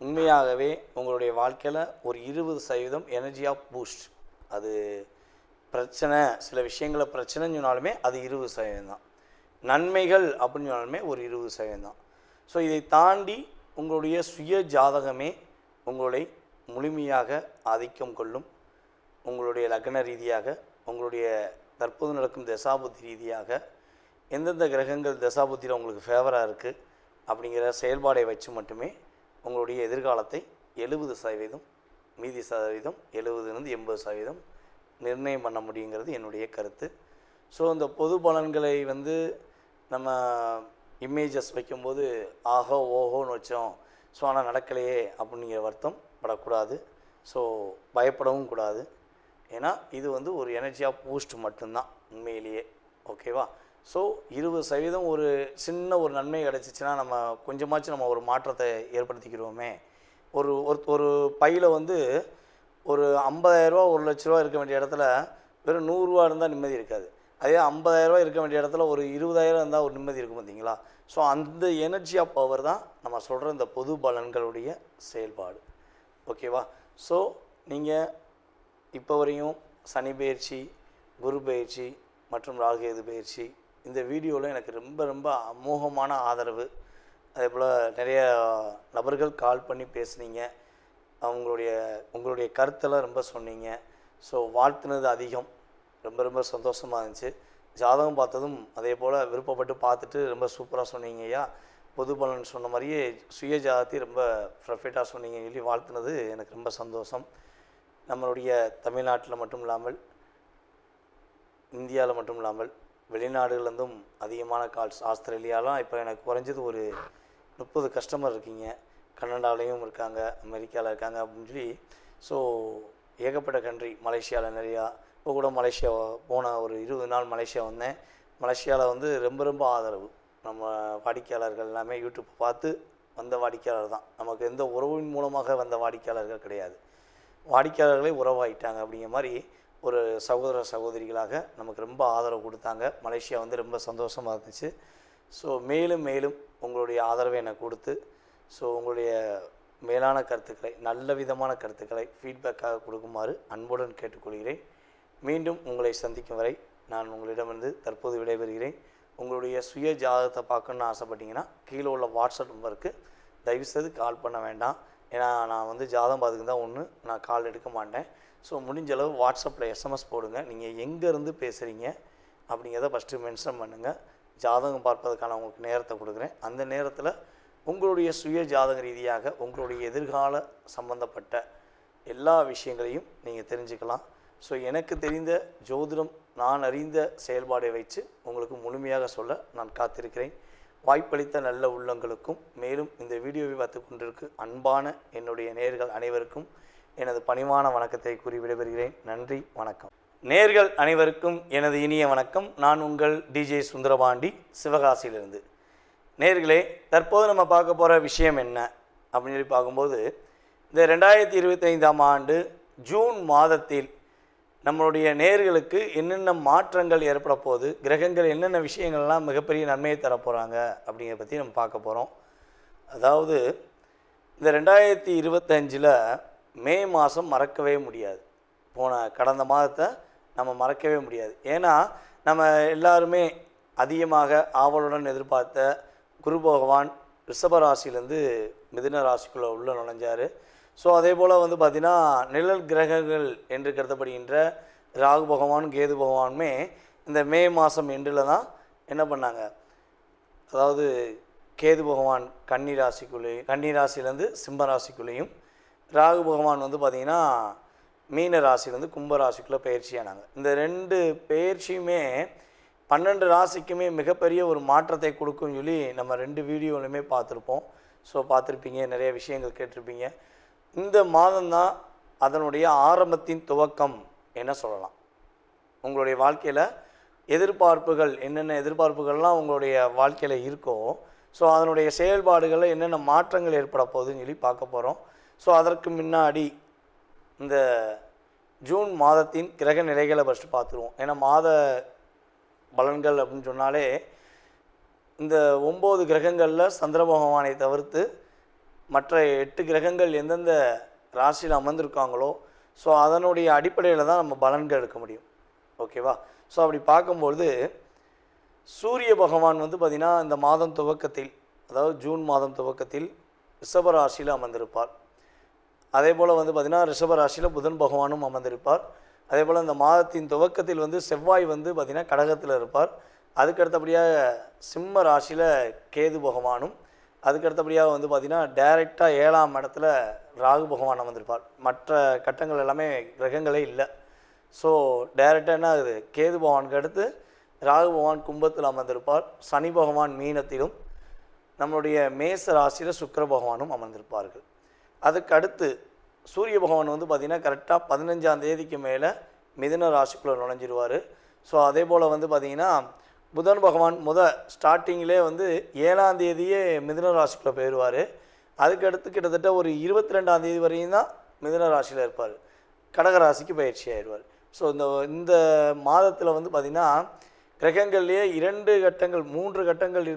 உண்மையாகவே உங்களுடைய வாழ்க்கையில் ஒரு 20% எனர்ஜி ஆஃப் பூஸ்ட். அது பிரச்சனை, சில விஷயங்களில் பிரச்சனைன்னு சொன்னாலுமே அது 20% தான். நன்மைகள் அப்படின்னு சொன்னாலுமே ஒரு 20% தான். ஸோ இதை தாண்டி உங்களுடைய சுய ஜாதகமே உங்களை முழுமையாக ஆதிக்கம் கொள்ளும். உங்களுடைய லக்ன ரீதியாக, உங்களுடைய தற்போது நடக்கும் தசாபுத்தி ரீதியாக எந்தெந்த கிரகங்கள் தசாபுத்தியில் உங்களுக்கு ஃபேவராக இருக்குது அப்படிங்கிற செயல்பாடை வச்சு மட்டுமே உங்களுடைய எதிர்காலத்தை 70%, மீதி சதவீதம் 70-80% நிர்ணயம் பண்ண முடியுங்கிறது என்னுடைய கருத்து. ஸோ இந்த பொது பலன்களை வந்து நம்ம இமேஜஸ் வைக்கும்போது ஆஹோ ஓஹோன்னு வச்சோம், ஸோ ஆனால் நடக்கலையே அப்படிங்கிற வருத்தம் படக்கூடாது. ஸோ பயப்படவும் கூடாது. ஏன்னா இது வந்து ஒரு எனர்ஜி ஆஃப் பூஸ்ட் மட்டும்தான் உண்மையிலேயே. ஓகேவா? ஸோ 20% ஒரு சின்ன ஒரு நன்மை கிடச்சிச்சின்னா நம்ம கொஞ்சமாச்சும் நம்ம ஒரு மாற்றத்தை ஏற்படுத்திக்கிறோமே. ஒரு ஒரு பையில் வந்து ஒரு 50,000 1 லட்ச ரூபா இருக்க வேண்டிய இடத்துல வெறும் 100 ரூபா இருந்தால் நிம்மதி இருக்காது. அதே 50,000 இருக்க வேண்டிய இடத்துல ஒரு 20,000 இருந்தால் ஒரு நிம்மதி இருக்கும், பார்த்தீங்களா? ஸோ அந்த எனர்ஜி ஆஃப் பவர் தான் நம்ம சொல்கிற இந்த பொது பலன்களுடைய செயல்பாடு. ஓகேவா? ஸோ நீங்கள் இப்போ வரையும் சனி பயிற்சி, குரு பயிற்சி மற்றும் ராகுகேது பயிற்சி இந்த வீடியோவில் எனக்கு ரொம்ப ரொம்ப அமோகமான ஆதரவு. அதே போல் நிறைய நபர்கள் கால் பண்ணி பேசுனீங்க, உங்களுடைய கருத்தெல்லாம் ரொம்ப சொன்னீங்க. ஸோ வாழ்த்துனது அதிகம், ரொம்ப ரொம்ப சந்தோஷமாக இருந்துச்சு. ஜாதகம் பார்த்ததும் அதே போல் விருப்பப்பட்டு பார்த்துட்டு ரொம்ப சூப்பராக சொன்னீங்க ஐயா, பொது பலன் சொன்ன மாதிரியே சுய ஜாதத்தை ரொம்ப பர்ஃபெக்டாக சொன்னீங்கன்னு சொல்லி வாழ்த்துனது எனக்கு ரொம்ப சந்தோஷம். நம்மளுடைய தமிழ்நாட்டில் மட்டும் இல்லாமல் இந்தியாவில் மட்டும் இல்லாமல் வெளிநாடுகள்லேருந்தும் அதிகமான கால்ஸ். ஆஸ்திரேலியாலாம் இப்போ எனக்கு குறைஞ்சது ஒரு 30 கஸ்டமர் இருக்கீங்க. கனடாலையும் இருக்காங்க, அமெரிக்காவில் இருக்காங்க அப்படின்னு சொல்லி. ஸோ ஏகப்பட்ட கண்ட்ரி, மலேசியாவில் நிறையா. இப்போ கூட மலேசியா போன ஒரு 20 நாள் மலேசியா வந்தேன். மலேசியாவில் வந்து ரொம்ப ரொம்ப ஆதரவு. நம்ம வாடிக்கையாளர்கள் எல்லாமே யூடியூப் பார்த்து வந்த வாடிக்கையாளர் தான். நமக்கு எந்த உறவின் மூலமாக வந்த வாடிக்கையாளர்கள் கிடையாது. வாடிக்கையாளர்களே உறவாயிட்டாங்க. அப்படிங்கிற மாதிரி ஒரு சகோதர சகோதரிகளாக நமக்கு ரொம்ப ஆதரவு கொடுத்தாங்க. மலேசியா வந்து ரொம்ப சந்தோஷமாக இருந்துச்சு. ஸோ மேலும் மேலும் உங்களுடைய ஆதரவை எனக்கு கொடுத்து, ஸோ உங்களுடைய மேலான கருத்துக்களை, நல்ல விதமான கருத்துக்களை ஃபீட்பேக்காக கொடுக்குமாறு அன்புடன் கேட்டுக்கொள்கிறேன். மீண்டும் உங்களை சந்திக்கும் வரை நான் உங்களிடமிருந்து தற்போது விடைபெறுகிறேன். உங்களுடைய சுய ஜாதகத்தை பார்க்கணுன்னு ஆசைப்பட்டீங்கன்னா கீழே உள்ள வாட்ஸ்அப் நம்பருக்கு தயவுசெய்து கால் பண்ண வேண்டாம். ஏன்னா நான் வந்து ஜாதகம் பார்த்துக்கு தான் ஒன்று, நான் கால் எடுக்க மாட்டேன். ஸோ முடிஞ்ச அளவு வாட்ஸ்அப்பில் எஸ்எம்எஸ் போடுங்க. நீங்கள் எங்கேருந்து பேசுகிறீங்க அப்படிங்கிறத ஃபஸ்ட்டு மென்ஷன் பண்ணுங்கள். ஜாதகம் பார்ப்பதற்கான உங்களுக்கு நேரத்தை கொடுக்குறேன். அந்த நேரத்தில் உங்களுடைய சுய ஜாதக ரீதியாக உங்களுடைய எதிர்கால சம்பந்தப்பட்ட எல்லா விஷயங்களையும் நீங்கள் தெரிஞ்சுக்கலாம். ஸோ எனக்கு தெரிந்த ஜோதிடம், நான் அறிந்த செயல்பாடை வைத்து உங்களுக்கு முழுமையாக சொல்ல நான் காத்திருக்கிறேன். வாய்ப்பளித்த நல்ல உள்ளங்களுக்கும், மேலும் இந்த வீடியோவை பார்த்து கொண்டிருக்கு அன்பான என்னுடைய நேயர்கள் அனைவருக்கும் எனது பணிவான வணக்கத்தை கூறி விடைபெறுகிறேன். நன்றி, வணக்கம். நேயர்கள் அனைவருக்கும் எனது இனிய வணக்கம். நான் உங்கள் டிஜே சுந்தரபாண்டி, சிவகாசியிலிருந்து. நேயர்களே, தற்போது நம்ம பார்க்க போகிற விஷயம் என்ன அப்படின்னு சொல்லி பார்க்கும்போது, இந்த 2025ஆம் ஆண்டு ஜூன் மாதத்தில் நம்மளுடைய நேயர்களுக்கு என்னென்ன மாற்றங்கள் ஏற்பட போகுது, கிரகங்கள் என்னென்ன விஷயங்கள்லாம் மிகப்பெரிய நன்மையை தரப்போகிறாங்க அப்படிங்கிறத பற்றி நம்ம பார்க்க போகிறோம். அதாவது இந்த 2025 மே மாதம் மறக்கவே முடியாது. கடந்த மாதத்தை நம்ம மறக்கவே முடியாது. ஏன்னா நம்ம எல்லாருமே அதிகமாக ஆவலுடன் எதிர்பார்த்த குரு பகவான் ரிஷபராசிலேருந்து மிதுன ராசிக்குள்ளே உள்ள நுழைஞ்சார். ஸோ அதே போல் வந்து பார்த்திங்கன்னா நிழல் கிரகங்கள் என்று கருதப்படுகின்ற ராகு பகவான், கேது பகவானுமே இந்த மே மாதம் எண்டில் தான் என்ன பண்ணாங்க, அதாவது கேது பகவான் கன்னி ராசிலேருந்து சிம்ம ராசிக்குள்ளேயும், ராகு பகவான் வந்து பார்த்திங்கன்னா மீன ராசிலேருந்து கும்ப ராசிக்குள்ளே பயிற்சியானாங்க. இந்த 2 பயிற்சியுமே 12 ராசிக்குமே மிகப்பெரிய ஒரு மாற்றத்தை கொடுக்கும்னு சொல்லி நம்ம 2 வீடியோலையுமே பார்த்துருப்போம். ஸோ பார்த்துருப்பீங்க, நிறைய விஷயங்கள் கேட்டிருப்பீங்க. இந்த மாதம்தான் அதனுடைய ஆரம்பத்தின் துவக்கம் என்ன சொல்லலாம். உங்களுடைய வாழ்க்கையில் எதிர்பார்ப்புகள், என்னென்ன எதிர்பார்ப்புகள்லாம் உங்களுடைய வாழ்க்கையில் இருக்கோ, ஸோ அதனுடைய செயல்பாடுகளில் என்னென்ன மாற்றங்கள் ஏற்பட போகுதுன்னு சொல்லி பார்க்க போகிறோம். ஸோ அதற்கு முன்னாடி இந்த ஜூன் மாதத்தின் கிரக நிலைகளை ஃபஸ்ட்டு பார்த்துருவோம். ஏன்னா மாத பலன்கள் அப்படின்னு சொன்னாலே இந்த 9 கிரகங்களில் சந்திர பகவானை தவிர்த்து மற்ற 8 கிரகங்கள் எந்தெந்த ராசியில் அமர்ந்திருக்காங்களோ, ஸோ அதனுடைய அடிப்படையில் தான் நம்ம பலன்கள் எடுக்க முடியும். ஓகேவா? ஸோ அப்படி பார்க்கும்பொழுது சூரிய பகவான் வந்து பார்த்திங்கன்னா இந்த மாதம் துவக்கத்தில், அதாவது ஜூன் மாதம் துவக்கத்தில் ரிஷப ராசியில் அமர்ந்திருப்பார். அதே போல் வந்து பார்த்திங்கன்னா ரிஷப ராசியில் புதன் பகவானும் அமர்ந்திருப்பார். அதே போல் இந்த மாதத்தின் துவக்கத்தில் வந்து செவ்வாய் வந்து பார்த்திங்கன்னா கடகத்தில் இருப்பார். அதுக்கடுத்தபடியாக சிம்ம ராசியில் கேது பகவானும், அதுக்கடுத்தபடியாக வந்து பார்த்திங்கன்னா டைரெக்டாக 7ஆம் இடத்துல ராகு பகவான் அமர்ந்திருப்பார். மற்ற கட்டங்கள் எல்லாமே கிரகங்களே இல்லை. ஸோ டைரெக்டாக என்ன ஆகுது, கேது பகவானுக்கு அடுத்து ராகு பகவான் கும்பத்தில் அமர்ந்திருப்பார். சனி பகவான் மீனத்திலும், நம்மளுடைய மேச ராசியில் சுக்கிர பகவானும் அமர்ந்திருப்பார்கள். அதுக்கு அடுத்து சூரிய பகவான் வந்து பார்த்திங்கன்னா கரெக்டாக 15ஆம் தேதிக்கு மேலே மிதுன ராசிக்குள்ளே நுழைஞ்சிருவார். ஸோ அதே போல் வந்து பார்த்திங்கன்னா புதன் பகவான் ஸ்டார்டிங்கிலே வந்து 7ஆம் தேதியே மிதுன ராசிக்குள்ளே போயிடுவார். அதுக்கடுத்து கிட்டத்தட்ட ஒரு 22ஆம் தேதி வரையும் தான் மிதுன ராசியில் இருப்பார். கடகராசிக்கு பயிற்சி ஆயிடுவார். ஸோ இந்த மாதத்தில் வந்து பார்த்திங்கன்னா கிரகங்கள்லேயே 2 கட்டங்கள் 3 கட்டங்கள்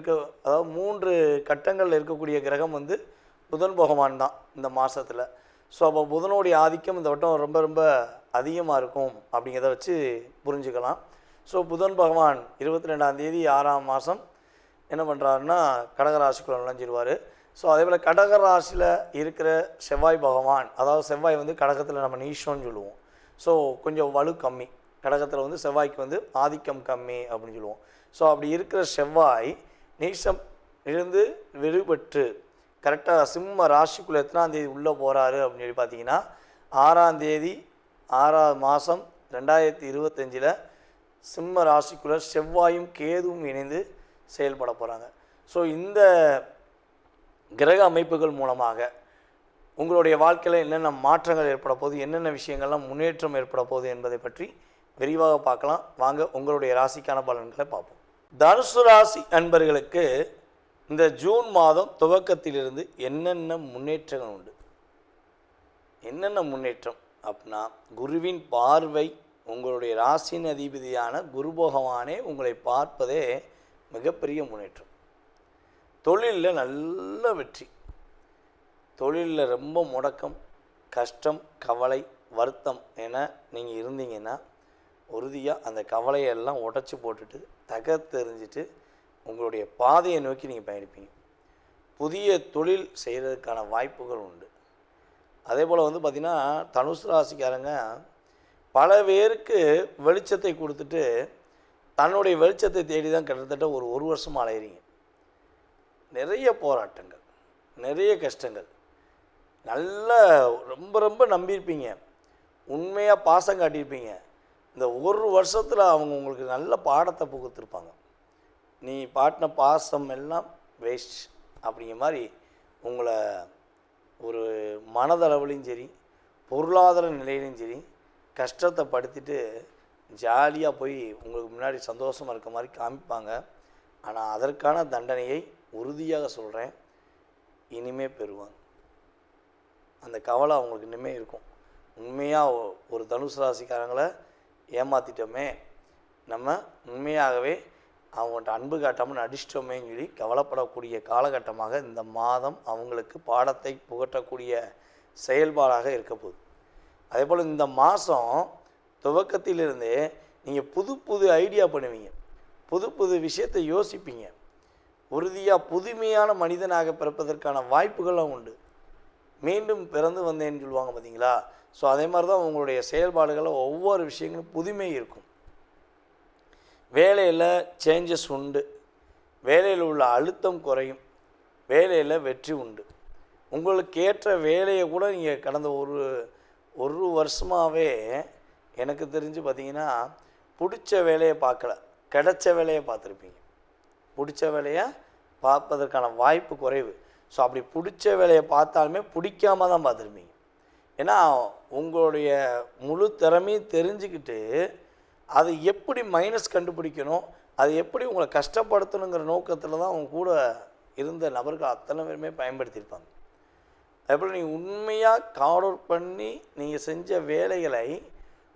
அதாவது 3 கட்டங்களில் இருக்கக்கூடிய கிரகம் வந்து புதன் பகவான் தான் இந்த மாதத்தில். ஸோ அப்போ புதனுடைய ஆதிக்கம் இந்த வட்டம் ரொம்ப ரொம்ப அதிகமாக இருக்கும் அப்படிங்கிறத வச்சு புரிஞ்சுக்கலாம். ஸோ புதன் பகவான் 22ஆம் தேதி 6ஆம் மாதம் என்ன பண்ணுறாருன்னா கடகராசிக்குள்ளே நுழைஞ்சிருவார். ஸோ அதே போல் கடகராசியில் இருக்கிற செவ்வாய் பகவான், அதாவது செவ்வாய் வந்து கடகத்தில் நம்ம நீஷோன்னு சொல்லுவோம். ஸோ கொஞ்சம் வலு கம்மி, கடகத்தில் வந்து செவ்வாய்க்கு வந்து ஆதிக்கம் கம்மி அப்படின்னு சொல்லுவோம். ஸோ அப்படி இருக்கிற செவ்வாய் நீஷம் இருந்து விடுபட்டு கரெக்டாக சிம்ம ராசிக்குள்ளே எத்தனாம் தேதி உள்ளே போகிறாரு அப்படின்னு சொல்லி பார்த்தீங்கன்னா 6ஆம் தேதி 6ஆம் மாதம் 2025 சிம்ம ராசிக்குள்ளே செவ்வாயும் கேதுவும் இணைந்து செயல்பட போகிறாங்க. ஸோ இந்த கிரக அமைப்புகள் மூலமாக உங்களுடைய வாழ்க்கையில் என்னென்ன மாற்றங்கள் ஏற்பட போகுது, என்னென்ன விஷயங்கள்லாம் முன்னேற்றம் ஏற்பட போகுது என்பதை பற்றி விரிவாக பார்க்கலாம். வாங்க உங்களுடைய ராசிக்கான பலன்களை பார்ப்போம். தனுசு ராசி அன்பர்களுக்கு இந்த ஜூன் மாதம் துவக்கத்திலிருந்து என்னென்ன முன்னேற்றங்கள் உண்டு? என்னென்ன முன்னேற்றம் அப்படின்னா, குருவின் பார்வை, உங்களுடைய ராசியின் அதிபதியான குரு பகவானே உங்களை பார்ப்பதே மிகப்பெரிய முன்னேற்றம். தொழிலில் நல்ல வெற்றி. தொழிலில் ரொம்ப முடக்கம், கஷ்டம், கவலை, வருத்தம் என நீங்கள் இருந்தீங்கன்னா உறுதியாக அந்த கவலையெல்லாம் உடச்சி போட்டுட்டு தகர்த்தெறிஞ்சிட்டு உங்களுடைய பாதையை நோக்கி நீங்கள் பயணிப்பீங்க. புதிய தொழில் செய்கிறதுக்கான வாய்ப்புகள் உண்டு. அதே போல் பார்த்திங்கன்னா தனுசு ராசிக்காரங்க பல பேருக்கு வெளிச்சத்தை கொடுத்துட்டு தன்னுடைய வெளிச்சத்தை தேடி தான் கிட்டத்தட்ட ஒரு வருஷமாக அலையிறீங்க. நிறைய போராட்டங்கள், நிறைய கஷ்டங்கள், நல்ல ரொம்ப ரொம்ப நம்பியிருப்பீங்க, உண்மையாக பாசம் காட்டியிருப்பீங்க. இந்த ஒரு வருஷத்தில் அவங்க உங்களுக்கு நல்ல பாடத்தை புகுத்திருப்பாங்க. நீ பாட்டின பாசம் எல்லாம் வேஸ்ட் அப்படிங்கிற மாதிரி உங்களை ஒரு மனதளவுலையும் சரி பொருளாதார நிலையிலையும் சரி கஷ்டத்தை படுத்திட்டு ஜாலியாக போய் உங்களுக்கு முன்னாடி சந்தோஷமாக இருக்க மாதிரி காமிப்பாங்க. ஆனால் அதற்கான தண்டனையை உறுதியாக சொல்கிறேன், இனிமே பெறுவாங்க. அந்த கவலை அவங்களுக்கு இனிமேல் இருக்கும். உண்மையாக ஒரு தனுசு ராசிக்காரங்களை ஏமாற்றிட்டோமே, நம்ம உண்மையாகவே அவங்கள்ட்ட அன்பு காட்டாமல் நடிச்சிட்டோமேன்னு சொல்லி கவலைப்படக்கூடிய காலகட்டமாக இந்த மாதம் அவங்களுக்கு பாடத்தை புகட்டக்கூடிய செயல்பாடாக இருக்க போகுது. அதே போல் இந்த மாதம் துவக்கத்திலிருந்தே நீங்கள் புது புது ஐடியா பண்ணுவீங்க, புது புது விஷயத்தை யோசிப்பீங்க. உறுதியாக புதுமையான மனிதனாக பிறப்பதற்கான வாய்ப்புகளும் உண்டு. மீண்டும் பிறந்து வந்தேன்னு சொல்லுவாங்க பார்த்தீங்களா? ஸோ அதே மாதிரி தான் உங்களுடைய செயல்பாடுகளில் ஒவ்வொரு விஷயங்களும் புதுமை இருக்கும். வேலையில் சேஞ்சஸ் உண்டு, வேலையில் உள்ள அழுத்தம் குறையும், வேலையில் வெற்றி உண்டு. உங்களுக்கு ஏற்ற வேலையை கூட நீங்கள் கடந்த ஒரு வருஷமாகவே எனக்கு தெரிஞ்சு பார்த்தீங்கன்னா பிடிச்ச வேலையை பார்க்கல, கிடைச்ச வேலையை பார்த்துருப்பீங்க. பிடிச்ச வேலையை பார்ப்பதற்கான வாய்ப்பு குறைவு. ஸோ அப்படி பிடிச்ச வேலையை பார்த்தாலுமே பிடிக்காம தான் பார்த்துருப்பீங்க. ஏன்னா உங்களுடைய முழு திறமையும் தெரிஞ்சுக்கிட்டு அது எப்படி மைனஸ் கண்டுபிடிக்கணும், அது எப்படி உங்களை கஷ்டப்படுத்தணுங்கிற நோக்கத்தில் தான் அவங்க கூட இருந்த நபர்கள் அத்தனை பேருமே பயன்படுத்தியிருப்பாங்க. அதேபோல் நீங்கள் உண்மையாக கார்ட் அவுட் பண்ணி நீங்கள் செஞ்ச வேலைகளை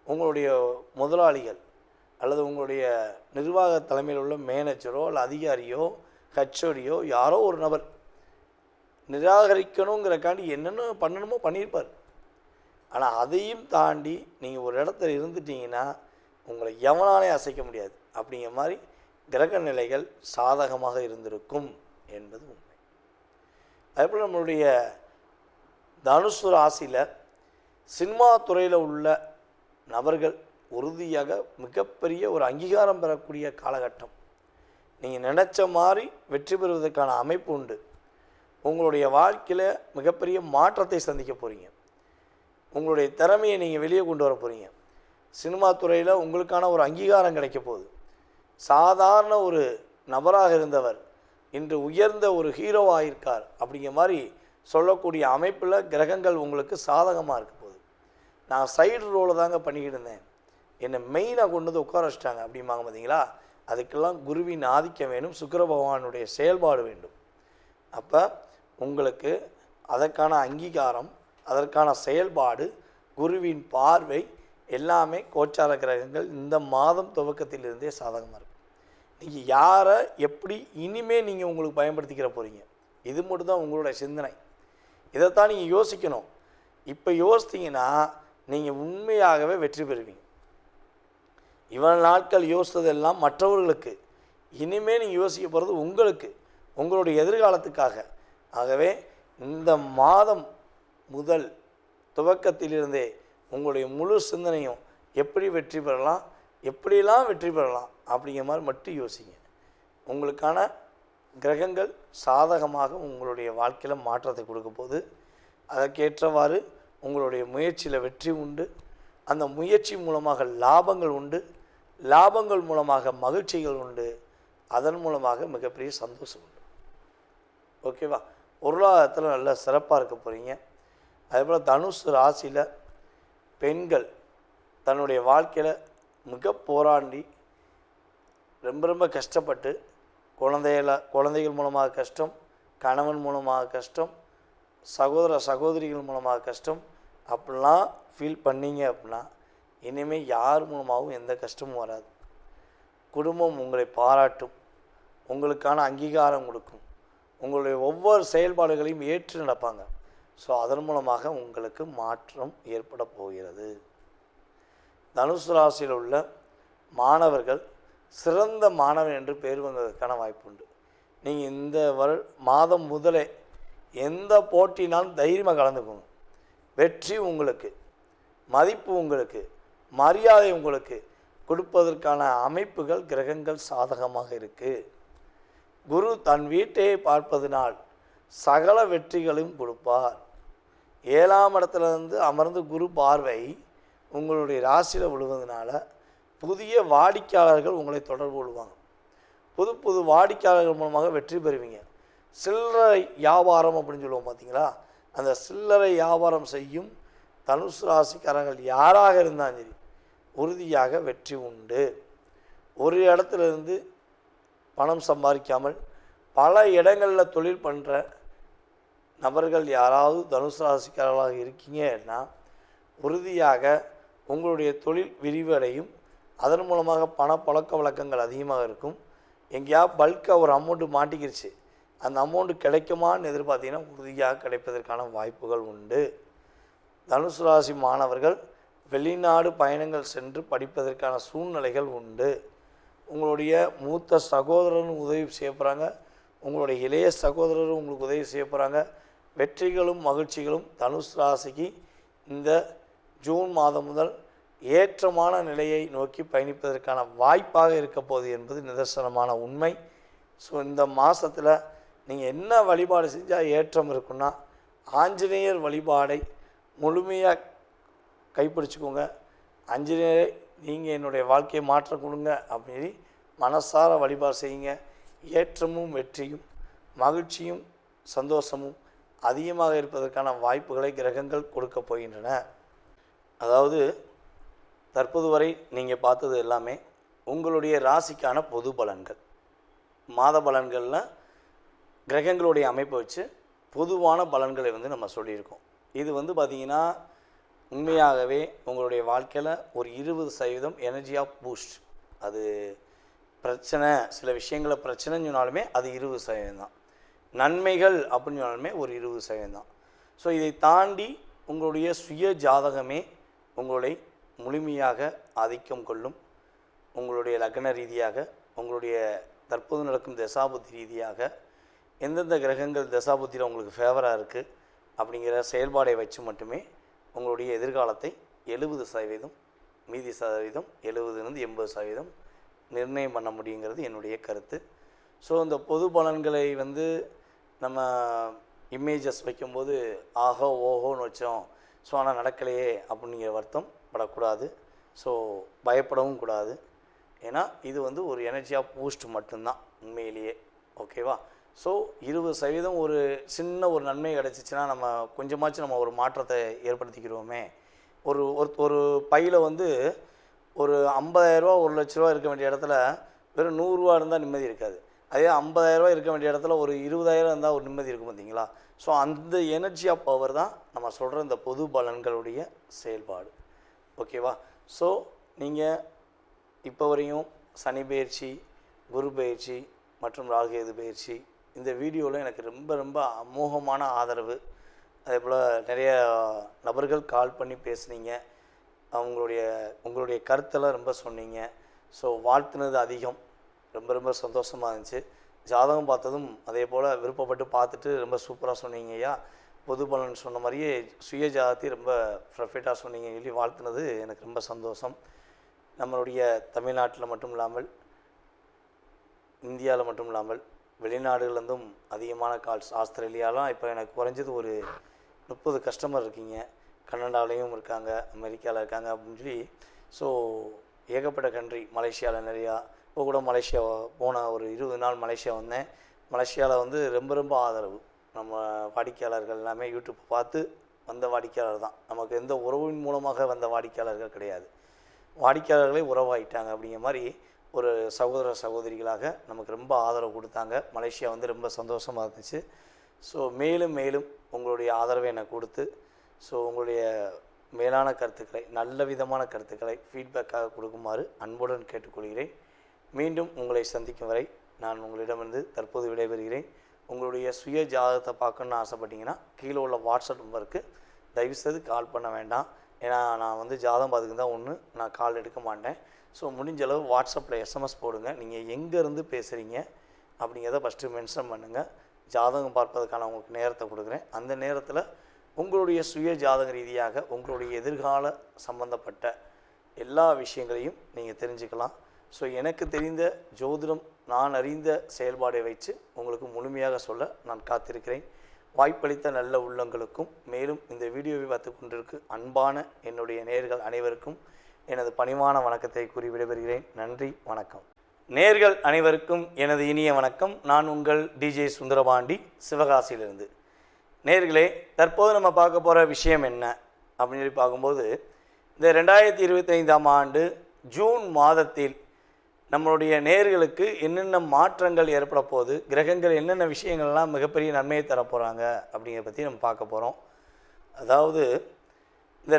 உங்களுடைய முதலாளிகள் அல்லது உங்களுடைய நிர்வாக தலைமையில் உள்ள மேனேஜரோ அல்ல அதிகாரியோ ஹெச்ஓடியோ யாரோ ஒரு நபர் நிராகரிக்கணுங்கிறக்காண்டி என்னென்ன பண்ணணுமோ பண்ணியிருப்பார். ஆனால் அதையும் தாண்டி நீங்கள் ஒரு இடத்துல இருந்துட்டீங்கன்னா உங்களை எவனாலே அசைக்க முடியாது. அப்படிங்கிற மாதிரி கிரக நிலைகள் சாதகமாக இருந்திருக்கும் என்பது உண்மை. அதேபோல் நம்மளுடைய தனுசு ராசியில் சினிமா துறையில் உள்ள நபர்கள் உறுதியாக மிகப்பெரிய ஒரு அங்கீகாரம் பெறக்கூடிய காலகட்டம். நீங்கள் நினச்ச மாதிரி வெற்றி பெறுவதற்கான அமைப்பு உண்டு. உங்களுடைய வாழ்க்கையில் மிகப்பெரிய மாற்றத்தை சந்திக்க போகிறீங்க. உங்களுடைய திறமையை நீங்கள் வெளியே கொண்டு வர போகிறீங்க. சினிமா துறையில் உங்களுக்கான ஒரு அங்கீகாரம் கிடைக்க போகுது. சாதாரண ஒரு நபராக இருந்தவர் இன்று உயர்ந்த ஒரு ஹீரோவாக இருக்கார் அப்படிங்கிற மாதிரி சொல்லக்கூடிய அமைப்பில் கிரகங்கள் உங்களுக்கு சாதகமாக இருக்க போகுது. நான் சைடு ரோலை தாங்க பண்ணிக்கிட்டு இருந்தேன், என்னை மெயினாக கொண்டு வந்து உட்கார வச்சிட்டாங்க அப்படிம்பாங்க பார்த்தீங்களா? அதுக்கெல்லாம் குருவின் ஆதிக்கம் வேணும், சுக்கிர பகவானுடைய செயல்பாடு வேண்டும். அப்போ உங்களுக்கு அதற்கான அங்கீகாரம், அதற்கான செயல்பாடு, குருவின் பார்வை எல்லாமே கோச்சார கிரகங்கள் இந்த மாதம் துவக்கத்திலிருந்தே சாதகமாக இருக்கும். நீங்கள் யாரை எப்படி இனிமேல் நீங்கள் உங்களுக்கு பயன்படுத்திக்கிற போகிறீங்க, இது மட்டும் தான் உங்களுடைய சிந்தனை. இதைத்தான் நீங்கள் யோசிக்கணும். இப்போ யோசித்தீங்கன்னா நீங்கள் உண்மையாகவே வெற்றி பெறுவீங்க. இவ்வளவு நாட்கள் யோசித்ததெல்லாம் மற்றவர்களுக்கு, இனிமேல் நீங்கள் யோசிக்க போகிறது உங்களுக்கு, உங்களுடைய எதிர்காலத்துக்காக. ஆகவே இந்த மாதம் முதல் துவக்கத்திலிருந்தே உங்களுடைய முழு சிந்தனையும் எப்படி வெற்றி பெறலாம், எப்படியெல்லாம் வெற்றி பெறலாம் அப்படிங்கிற மாதிரி மட்டும் யோசிங்க. உங்களுக்கான கிரகங்கள் சாதகமாக உங்களுடைய வாழ்க்கையில் மாற்றத்தை கொடுக்க போது அதற்கேற்றவாறு உங்களுடைய முயற்சியில் வெற்றி உண்டு. அந்த முயற்சி மூலமாக லாபங்கள் உண்டு. லாபங்கள் மூலமாக மகிழ்ச்சிகள் உண்டு. அதன் மூலமாக மிகப்பெரிய சந்தோஷம் உண்டு. ஓகேவா? பொருளாதாரத்தில் நல்ல சிறப்பாக இருக்க போகிறீங்க. அதேபோல் தனுசு ராசியில் பெண்கள் தன்னுடைய வாழ்க்கையில் மிக போராடி ரொம்ப ரொம்ப கஷ்டப்பட்டு குழந்தைகள் மூலமாக கஷ்டம், கணவன் மூலமாக கஷ்டம், சகோதரிகள் மூலமாக கஷ்டம் அப்படிலாம் ஃபீல் பண்ணீங்க அப்படின்னா இனிமேல் யார் மூலமாகவும் எந்த கஷ்டமும் வராது. குடும்பம் உங்களை பாராட்டும், உங்களுக்கான அங்கீகாரம் கொடுக்கும், உங்களுடைய ஒவ்வொரு செயல்பாடுகளையும் ஏற்று நடப்பாங்க. ஸோ அதன் மூலமாக உங்களுக்கு மாற்றம் ஏற்பட போகிறது. தனுசு ராசியில் உள்ள மாணவர்கள் சிறந்த மாணவன் என்று பெயர் வந்ததற்கான வாய்ப்பு உண்டு. நீங்கள் இந்த மாதம் முதலே எந்த போட்டினாலும் தைரியமாக கலந்துக்கணும். வெற்றி உங்களுக்கு, மதிப்பு உங்களுக்கு, மரியாதை உங்களுக்கு கொடுப்பதற்கான அமைப்புகள் கிரகங்கள் சாதகமாக இருக்குது. குரு தன் வீட்டையை பார்ப்பதனால் சகல வெற்றிகளையும் கொடுப்பார். 7ஆம் இடத்துலேருந்து அமர்ந்து குரு பார்வை உங்களுடைய ராசியில் விழுவதனால புதிய வாடிக்கையாளர்கள் உங்களை தொடர்பு கொள்வாங்க. புது புது வாடிக்கையாளர்கள் மூலமாக வெற்றி பெறுவீங்க. சில்லறை வியாபாரம் அப்படின்னு சொல்லுவோம் பார்த்தீங்களா, அந்த சில்லறை வியாபாரம் செய்யும் தனுசு ராசிக்காரர்கள் யாராக இருந்தாலும் சரி உறுதியாக வெற்றி உண்டு. ஒரு இடத்துலேருந்து பணம் சம்பாதிக்காமல் பல இடங்களில் தொழில் பண்ணுற நபர்கள் யாராவது தனுசு ராசிக்காரர்களாக இருக்கீங்கன்னா உறுதியாக உங்களுடைய தொழில் விரிவடையும். அதன் மூலமாக பழக்க வழக்கங்கள் அதிகமாக இருக்கும். எங்கேயாவது பல்காக ஒரு அமௌண்ட்டு மாட்டிக்கிடுச்சு, அந்த அமௌண்ட்டு கிடைக்குமான்னு எதிர்பார்த்தீங்கன்னா உறுதியாக கிடைப்பதற்கான வாய்ப்புகள் உண்டு. தனுசு ராசி மாணவர்கள் வெளிநாடு பயணங்கள் சென்று படிப்பதற்கான சூழ்நிலைகள் உண்டு. உங்களுடைய மூத்த சகோதரரும் உதவி செய்ய போகிறாங்க, உங்களுடைய இளைய சகோதரரும் உங்களுக்கு உதவி செய்ய போகிறாங்க. வெற்றிகளும் மகிழ்ச்சிகளும் தனுசு ராசிக்கு இந்த ஜூன் மாதம் முதல் ஏற்றமான நிலையை நோக்கி பயணிப்பதற்கான வாய்ப்பாக இருக்க போகுது என்பது நிதர்சனமான உண்மை. ஸோ இந்த மாதத்தில் நீங்கள் என்ன வழிபாடு செஞ்சால் ஏற்றம் இருக்குன்னா ஆஞ்சநேயர் வழிபாடை முழுமையாக கைப்பிடிச்சிக்கோங்க. ஆஞ்சநேயரை நீங்கள் என்னுடைய வாழ்க்கையை மாற்ற கொடுங்க அப்படின்னு மனசார வழிபாடு செய்யுங்க. ஏற்றமும் வெற்றியும் மகிழ்ச்சியும் சந்தோஷமும் அதிகமாக இருப்பதற்கான வாய்ப்புகளை கிரகங்கள் கொடுக்க போகின்றன. அதாவது தற்போது வரை நீங்கள் பார்த்தது எல்லாமே உங்களுடைய ராசிக்கான பொது பலன்கள். மாத பலன்களில் கிரகங்களுடைய அமைப்பை வச்சு பொதுவான பலன்களை நம்ம சொல்லியிருக்கோம். இது பார்த்திங்கன்னா உண்மையாகவே உங்களுடைய வாழ்க்கையில் ஒரு 20% எனர்ஜி ஆஃப் பூஸ்ட். அது பிரச்சனை, சில விஷயங்களை பிரச்சனைன்னு சொன்னாலுமே அது 20% தான். நன்மைகள் அப்படின்னு சொன்னாலுமே ஒரு 20% தான். ஸோ இதை தாண்டி உங்களுடைய சுய ஜாதகமே உங்களை முழுமையாக ஆதிக்கம் கொள்ளும். உங்களுடைய லக்ன ரீதியாக, உங்களுடைய தற்போது நடக்கும் தசாபுத்தி ரீதியாக எந்தெந்த கிரகங்கள் தசாபுத்தியில் உங்களுக்கு ஃபேவராக இருக்குது அப்படிங்கிற செயல்பாடை வச்சு மட்டுமே உங்களுடைய எதிர்காலத்தை 70%, மீதி சதவீதம் 70லேருந்து 80% நிர்ணயம் பண்ண முடியுங்கிறது என்னுடைய கருத்து. ஸோ இந்த பொது பலன்களை நம்ம இமேஜஸ் வைக்கும்போது ஆஹோ ஓஹோன்னு வச்சோம், ஸோ ஆனால் நடக்கலையே அப்படிங்கிற வருத்தம் படக்கூடாது. ஸோ பயப்படவும் கூடாது. ஏன்னா இது ஒரு எனர்ஜி ஆஃப் பூஸ்ட் மட்டும்தான் உண்மையிலேயே. ஓகேவா? ஸோ 20% ஒரு சின்ன ஒரு நன்மை கிடச்சிச்சின்னா நம்ம கொஞ்சமாச்சும் நம்ம ஒரு மாற்றத்தை ஏற்படுத்திக்கிடுவோமே. ஒரு ஒரு பையில் ஒரு 50,000 1 லட்ச ரூபா இருக்க வேண்டிய இடத்துல வெறும் 100 ரூபா இருந்தால் நிம்மதி இருக்காது. அதே 50,000 இருக்க வேண்டிய இடத்துல ஒரு 20,000 இருந்தால் ஒரு நிம்மதி இருக்கும் பார்த்தீங்களா? ஸோ அந்த எனர்ஜி ஆஃப் பவர் தான் நம்ம சொல்கிற இந்த பொது பலன்களுடைய செயல்பாடு. ஓகேவா? ஸோ நீங்கள் இப்போ வரையும் சனி பயிற்சி, குரு பயிற்சி மற்றும் ராகுகேது பயிற்சி இந்த வீடியோவில் எனக்கு ரொம்ப ரொம்ப அமோகமான ஆதரவு. அதே போல் நிறைய நபர்கள் கால் பண்ணி பேசுனீங்க, உங்களுடைய கருத்தெல்லாம் ரொம்ப சொன்னீங்க. ஸோ வாழ்த்துனது அதிகம், ரொம்ப ரொம்ப சந்தோஷமாக இருந்துச்சு. ஜாதகம் பார்த்ததும் அதே போல் விருப்பப்பட்டு பார்த்துட்டு ரொம்ப சூப்பராக சொன்னீங்க ஐயா. பொது பலன் சொன்ன மாதிரியே சுய ஜாதகத்தை ரொம்ப பர்ஃபெக்டாக சொன்னீங்க சொல்லி வாழ்த்துனது எனக்கு ரொம்ப சந்தோஷம். நம்மளுடைய தமிழ்நாட்டில் மட்டும் இல்லாமல், இந்தியாவில் மட்டும் இல்லாமல் வெளிநாடுகள்லேருந்தும் அதிகமான கால்ஸ். ஆஸ்திரேலியாலாம் இப்போ எனக்கு குறைஞ்சது ஒரு 30 கஸ்டமர் இருக்கீங்க. கனடாலையும் இருக்காங்க, அமெரிக்காவில் இருக்காங்க அப்படின்னு சொல்லி. ஸோ ஏகப்பட்ட கண்ட்ரி, மலேசியாவில் நிறையா. இப்போ கூட மலேசியா போன ஒரு 20 நாள் மலேசியா வந்தேன். மலேசியாவில் வந்து ரொம்ப ரொம்ப ஆதரவு. நம்ம வாடிக்கையாளர்கள் எல்லாமே யூடியூப் பார்த்து வந்த வாடிக்கையாளர் தான். நமக்கு எந்த உறவின் மூலமாக வந்த வாடிக்கையாளர்கள் கிடையாது. வாடிக்கையாளர்களே உறவாயிட்டாங்க அப்படிங்கிற மாதிரி ஒரு சகோதர சகோதரிகளாக நமக்கு ரொம்ப ஆதரவு கொடுத்தாங்க. மலேசியா வந்து ரொம்ப சந்தோஷமாக இருந்துச்சு. ஸோ மேலும் மேலும் உங்களுடைய ஆதரவை எனக்கு கொடுத்து, ஸோ உங்களுடைய மேலான கருத்துக்களை, நல்ல விதமான கருத்துக்களை ஃபீட்பேக்காக கொடுக்குமாறு அன்புடன் கேட்டுக்கொள்கிறேன். மீண்டும் உங்களை சந்திக்கும் வரை நான் உங்களிடமிருந்து தற்போது விடைபெறுகிறேன். உங்களுடைய சுய ஜாதகத்தை பார்க்கணுன்னு ஆசைப்பட்டீங்கன்னா கீழே உள்ள வாட்ஸ்அப் நம்பருக்கு தயவுசெய்து கால் பண்ண வேண்டாம். ஏன்னா நான் வந்து ஜாதகம் பார்த்துக்கு தான் ஒன்று, நான் கால் எடுக்க மாட்டேன். ஸோ முடிஞ்ச அளவு வாட்ஸ்அப்பில் எஸ்எம்எஸ் போடுங்க. நீங்கள் எங்கேருந்து பேசுகிறீங்க அப்படிங்கிறத ஃபஸ்ட்டு மென்ஷன் பண்ணுங்கள். ஜாதகம் பார்ப்பதற்கான உங்களுக்கு நேரத்தை கொடுக்குறேன். அந்த நேரத்தில் உங்களுடைய சுய ஜாதக ரீதியாக உங்களுடைய எதிர்கால சம்பந்தப்பட்ட எல்லா விஷயங்களையும் நீங்கள் தெரிஞ்சுக்கலாம். ஸோ எனக்கு தெரிந்த ஜோதிடம், நான் அறிந்த செயல்பாடை வைத்து உங்களுக்கு முழுமையாக சொல்ல நான் காத்திருக்கிறேன். வாய்ப்பளித்த நல்ல உள்ளங்களுக்கும், மேலும் இந்த வீடியோவை பார்த்து கொண்டிருக்கு அன்பான என்னுடைய நேயர்கள் அனைவருக்கும் எனது பணிவான வணக்கத்தை கூறி விடைபெறுகிறேன். நன்றி, வணக்கம். நேயர்கள் அனைவருக்கும் எனது இனிய வணக்கம். நான் உங்கள் டிஜே சுந்தரபாண்டி, சிவகாசியிலிருந்து. நேயர்களே, தற்போது நம்ம பார்க்க போகிற விஷயம் என்ன அப்படின்னு சொல்லி பார்க்கும்போது, இந்த 2025ஆம் ஆண்டு ஜூன் மாதத்தில் நம்மளுடைய நேயர்களுக்கு என்னென்ன மாற்றங்கள் ஏற்பட போகுது, கிரகங்கள் என்னென்ன விஷயங்கள்லாம் மிகப்பெரிய நன்மையை தரப்போகிறாங்க அப்படிங்கிறத பற்றி நம்ம பார்க்க போகிறோம். அதாவது இந்த